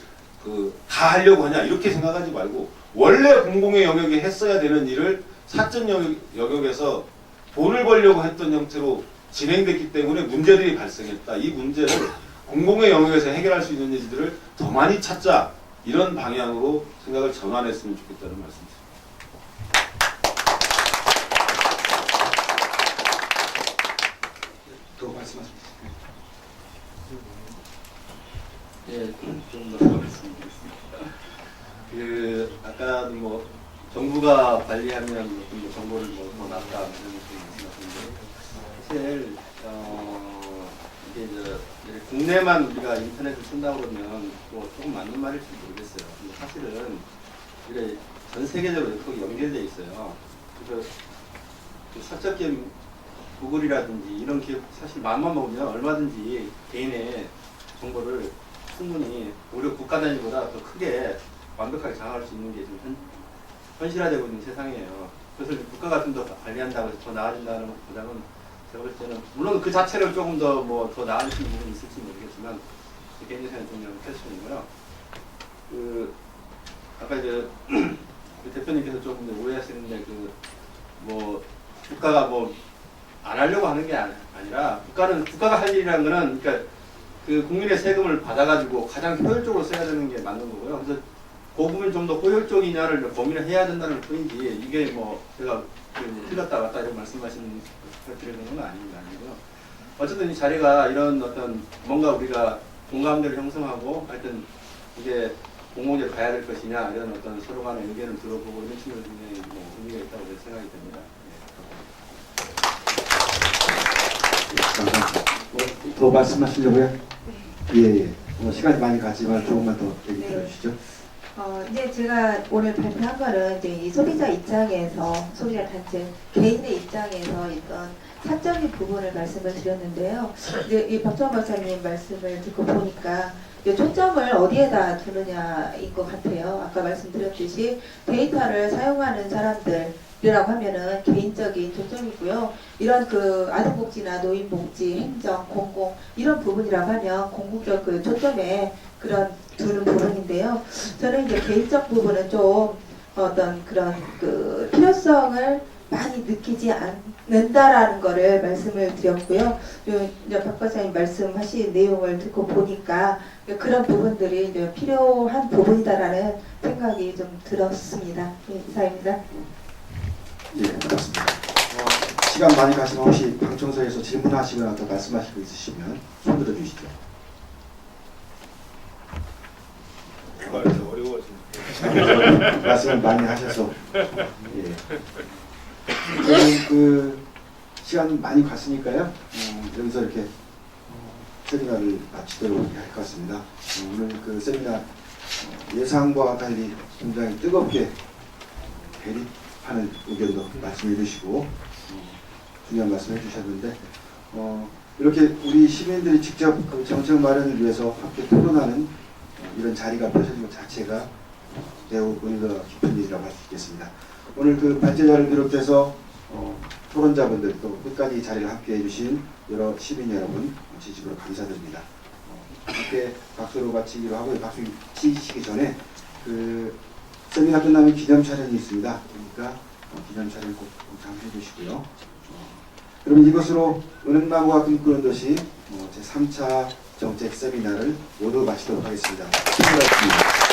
F: 다 하려고 하냐 이렇게 생각하지 말고 원래 공공의 영역이 했어야 되는 일을 사적 영역에서 돈을 벌려고 했던 형태로 진행됐기 때문에 문제들이 발생했다. 이 문제를 공공의 영역에서 해결할 수 있는 일들을 더 많이 찾자. 이런 방향으로 생각을 전환했으면 좋겠다는 말씀입니다.
C: 또 말씀하십시오.
A: 예, 좀 더 말씀드리겠습니다. 아까도 뭐 정부가 관리하면 뭐 정보를 더 낫다 이런 말씀하셨는데 사실 이게 이제 국내만 우리가 인터넷을 쓴다고 그러면 뭐 조금 맞는 말일지 모르겠어요. 근데 사실은 이게 전 세계적으로 거기 연결돼 있어요. 그래서 그 사적인 구글이라든지 이런 기업 사실 마음만 먹으면 얼마든지 개인의 정보를 충분히 우리 국가 단위보다 더 크게 완벽하게 장악할 수 있는 게 지금 현실화되고 있는 세상이에요. 그래서 국가가 좀 더 관리한다고 해서 더 나아진다는 보다는 제가 볼 때는 물론 그 자체를 조금 더 더 나아지는 부분이 있을지 모르겠지만 개인의 생각은 좀 펼치는고요. 그 아까 이제 우리 대표님께서 좀 오해하시는데 그 뭐 국가가 뭐 안 하려고 하는 게 아니라 국가가 할 일이라는 거는 그러니까 그 국민의 세금을 받아가지고 가장 효율적으로 써야 되는 게 맞는 거고요. 그래서 그 부분이 좀 더 효율적이냐를 고민을 해야 된다는 뿐이지 이게 뭐 제가 뭐 틀렸다 맞다 이런 말씀하시는 드리는 건 아니고요. 어쨌든 이 자리가 이런 어떤 뭔가 우리가 공감대를 형성하고 하여튼 이게 공공재로 가야 될 것이냐 이런 어떤 서로 간의 의견을 들어보고 이런 측면에서 굉장히 뭐 의미가 있다고 생각이 됩니다.
C: 더 말씀하시려고요? 예. 시간이 많이 가지만 조금만 더 얘기 들어주시죠.
H: 이제 제가 오늘 발표한 거는 이제 이 소비자 입장에서, 소비자 단체 개인의 입장에서 있던 사적인 부분을 말씀을 드렸는데요. 이제 이 박정원 박사님 말씀을 듣고 보니까 초점을 어디에다 두느냐인 것 같아요. 아까 말씀드렸듯이 데이터를 사용하는 사람들이라고 하면은 개인적인 초점이고요. 이런 그 아동복지나 노인복지, 행정, 공공 이런 부분이라고 하면 공공적 그 초점에 그런 두는 부분인데요. 저는 이제 개인적 부분은 좀 어떤 그런 그 필요성을 많이 느끼지 않는다라는 거를 말씀을 드렸고요. 이제 박 박사님 말씀하신 내용을 듣고 보니까 그런 부분들이 이제 필요한 부분이다라는 생각이 좀 들었습니다. 네, 이상입니다.
C: 예, 고맙습니다. 시간 많이 가시면 혹시 방청석에서 질문하시거나 더 말씀하실 거 있으시면 손 들어주시죠. 어려워지네. 말씀을 많이 하셔서 예. 저는 그 시간 많이 갔으니까요. 여기서 이렇게 세미나를 마치도록 할 것 같습니다. 오늘 그 세미나 예상과 달리 굉장히 뜨겁게 대립하는 의견도 말씀해 주시고 중요한 말씀 해주셨는데 이렇게 우리 시민들이 직접 그 정책 마련을 위해서 함께 토론하는 이런 자리가 펼쳐진 것 자체가 매우 의미가 깊은 일이라고 할 수 있겠습니다. 오늘 그 발제자를 비롯해서 토론자분들 또 끝까지 자리를 함께 해주신 여러 시민 여러분 진심으로 감사드립니다. 함께 박수로 마치기로 하고 박수 치시기 전에 그 세미나 끝나면 기념 촬영이 있습니다. 그러니까 기념 촬영 꼭 참여해 주시고요. 그러면 이것으로 은행나무가 꿈꾸는 도시 제3차 정책 세미나를 모두 마치도록 하겠습니다. 수고하셨습니다.